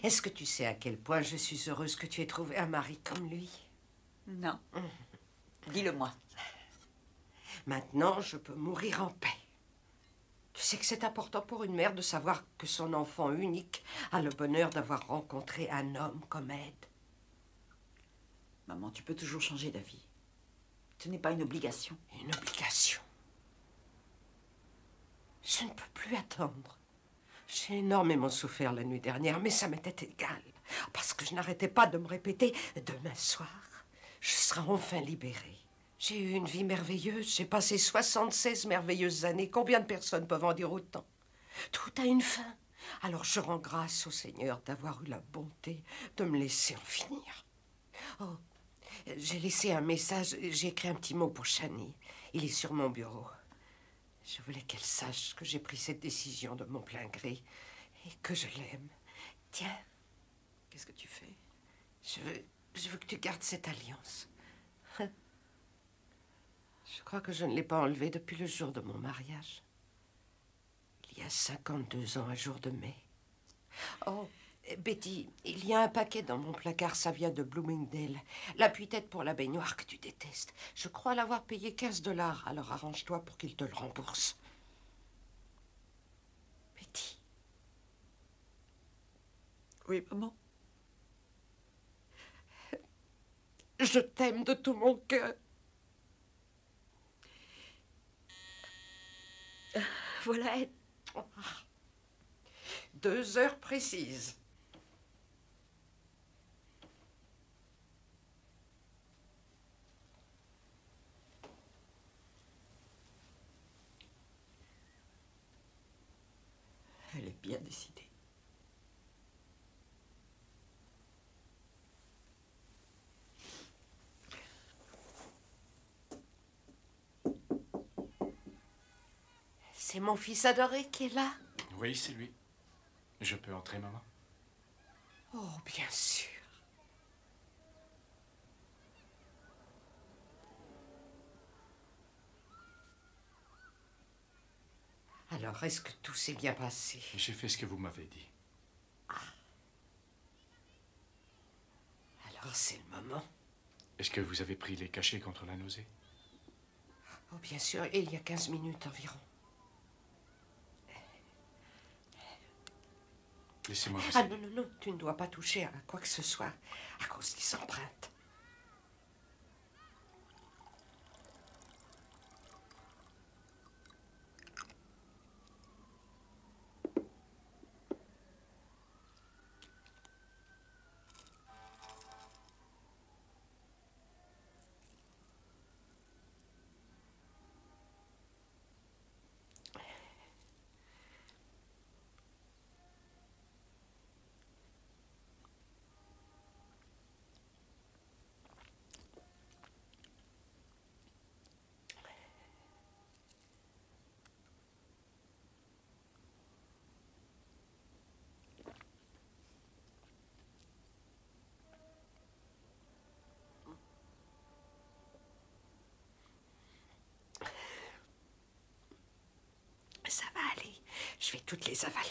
Est-ce que tu sais à quel point je suis heureuse que tu aies trouvé un mari comme lui? Non. Dis-le-moi. Maintenant, je peux mourir en paix. Tu sais que c'est important pour une mère de savoir que son enfant unique a le bonheur d'avoir rencontré un homme comme Ed. Maman, tu peux toujours changer d'avis. Ce n'est pas une obligation. Une obligation? Je ne peux plus attendre. J'ai énormément souffert la nuit dernière, mais ça m'était égal. Parce que je n'arrêtais pas de me répéter, demain soir, je serai enfin libérée. J'ai eu une vie merveilleuse. J'ai passé 76 merveilleuses années. Combien de personnes peuvent en dire autant? Tout a une fin. Alors je rends grâce au Seigneur d'avoir eu la bonté de me laisser en finir. Oh, j'ai laissé un message. J'ai écrit un petit mot pour Shani. Il est sur mon bureau. Je voulais qu'elle sache que j'ai pris cette décision de mon plein gré et que je l'aime. Tiens. Qu'est-ce que tu fais? Je veux que tu gardes cette alliance. Je crois que je ne l'ai pas enlevée depuis le jour de mon mariage. Il y a 52 ans, un jour de mai. Oh, Betty, il y a un paquet dans mon placard, ça vient de Bloomingdale. L'appui-tête pour la baignoire que tu détestes. Je crois l'avoir payé 15 $, alors arrange-toi pour qu'il te le rembourse. Betty. Oui, maman. Je t'aime de tout mon cœur. Voilà. 2 heures précises. Elle est bien décidée. C'est mon fils adoré qui est là? Oui, c'est lui. Je peux entrer, maman? Oh, bien sûr. Alors, est-ce que tout s'est bien passé? J'ai fait ce que vous m'avez dit. Alors, c'est le moment. Est-ce que vous avez pris les cachets contre la nausée? Oh, bien sûr, il y a 15 minutes environ. Laissez-moi vous Ah aider. non, non, non, tu ne dois pas toucher à quoi que ce soit à cause des empreintes. Ça va aller. Je vais toutes les avaler.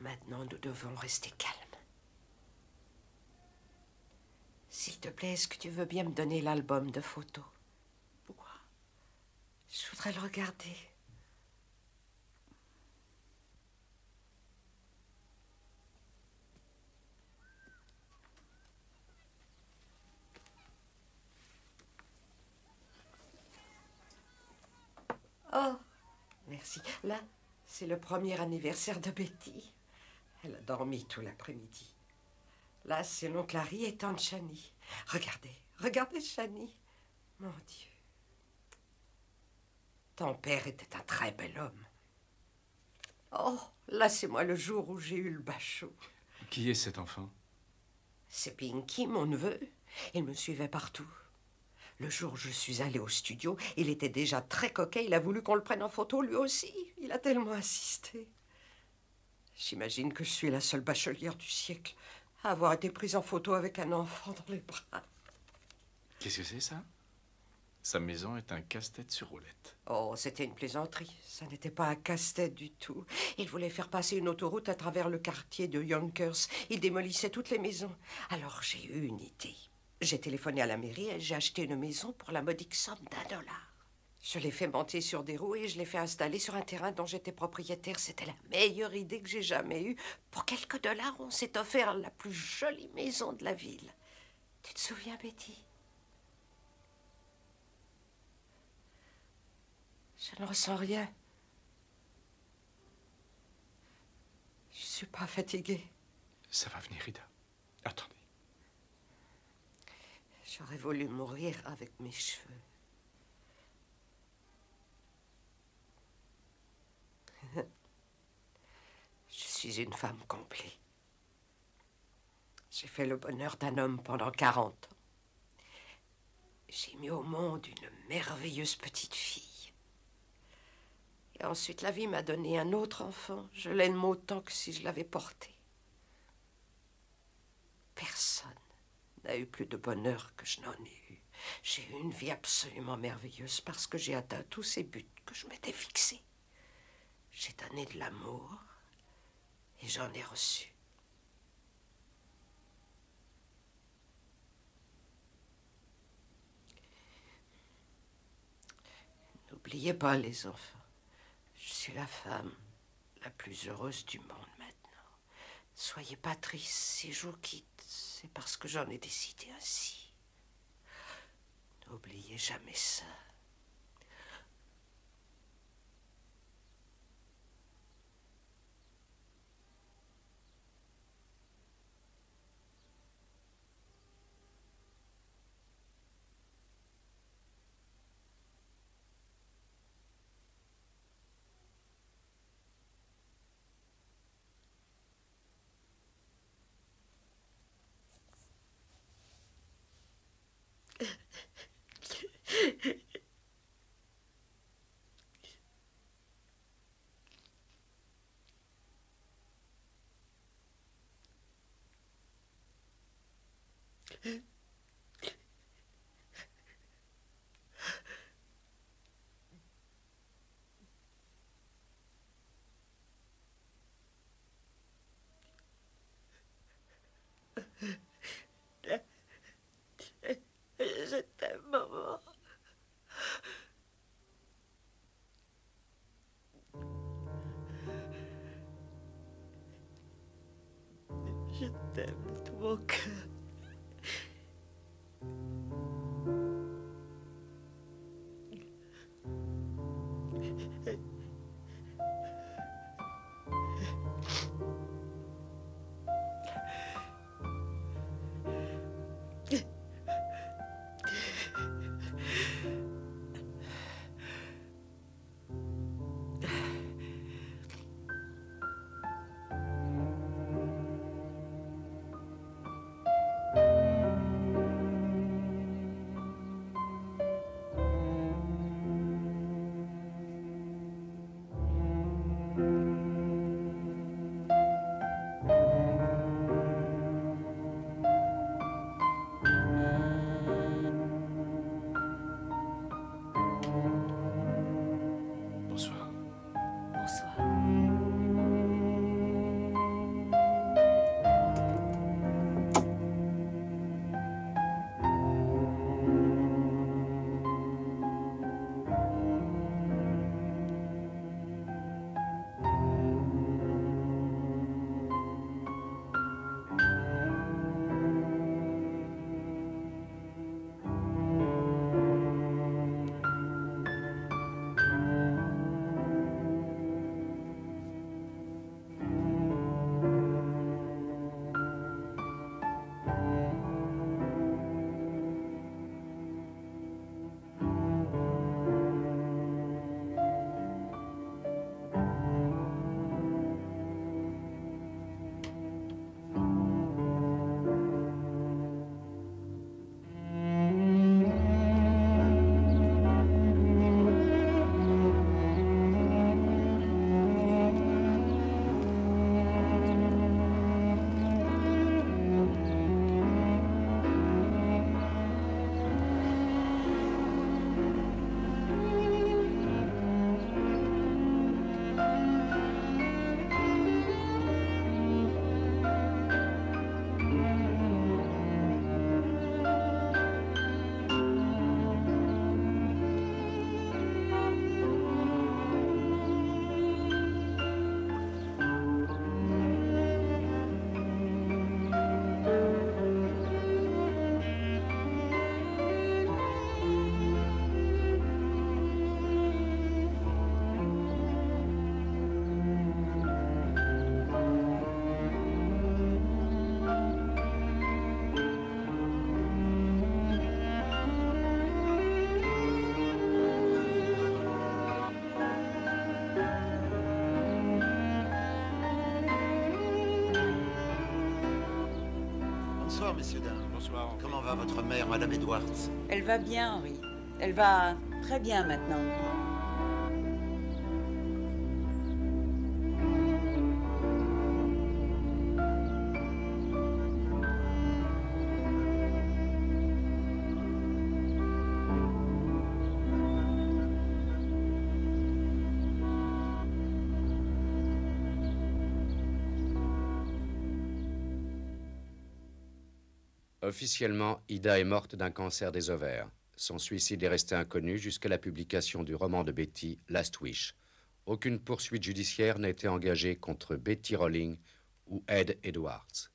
Maintenant, nous devons rester calmes. S'il te plaît, est-ce que tu veux bien me donner l'album de photos? Pourquoi? Je voudrais le regarder. Oh, merci. Là, c'est le premier anniversaire de Betty. Elle a dormi tout l'après-midi. Là, c'est l'oncle Harry et tante Chanie. Regardez, regardez Chanie. Mon Dieu. Ton père était un très bel homme. Oh, là, c'est moi le jour où j'ai eu le bachot. Qui est cet enfant? C'est Pinky, mon neveu. Il me suivait partout. Le jour où je suis allée au studio, il était déjà très coquet. Il a voulu qu'on le prenne en photo, lui aussi. Il a tellement insisté. J'imagine que je suis la seule bachelière du siècle à avoir été prise en photo avec un enfant dans les bras. Qu'est-ce que c'est, ça? Sa maison est un casse-tête sur roulette. Oh, c'était une plaisanterie. Ça n'était pas un casse-tête du tout. Il voulait faire passer une autoroute à travers le quartier de Yonkers. Il démolissait toutes les maisons. Alors j'ai eu une idée. J'ai téléphoné à la mairie et j'ai acheté une maison pour la modique somme d'$1. Je l'ai fait monter sur des roues et je l'ai fait installer sur un terrain dont j'étais propriétaire. C'était la meilleure idée que j'ai jamais eue. Pour quelques dollars, on s'est offert la plus jolie maison de la ville. Tu te souviens, Betty? Je ne ressens rien. Je suis pas fatiguée. Ça va venir, Ida. Attendez. J'aurais voulu mourir avec mes cheveux. Je suis une femme complète. J'ai fait le bonheur d'un homme pendant 40 ans. J'ai mis au monde une merveilleuse petite fille. Et ensuite, la vie m'a donné un autre enfant. Je l'aime autant que si je l'avais porté. Personne n'a eu plus de bonheur que je n'en ai eu. J'ai eu une vie absolument merveilleuse parce que j'ai atteint tous ces buts que je m'étais fixés. J'ai donné de l'amour et j'en ai reçu. N'oubliez pas, les enfants. Je suis la femme la plus heureuse du monde maintenant. Soyez pas tristes si je vous quitte. C'est parce que j'en ai décidé ainsi. N'oubliez jamais ça. Je t'aime, maman. Je t'aime de tout mon cœur. Bonsoir, messieurs, dames. Bonsoir. Comment va votre mère, Madame Edwards? Elle va bien, Henri. Elle va très bien maintenant. Officiellement, Ida est morte d'un cancer des ovaires. Son suicide est resté inconnu jusqu'à la publication du roman de Betty, Last Wish. Aucune poursuite judiciaire n'a été engagée contre Betty Rowling ou Ed Edwards.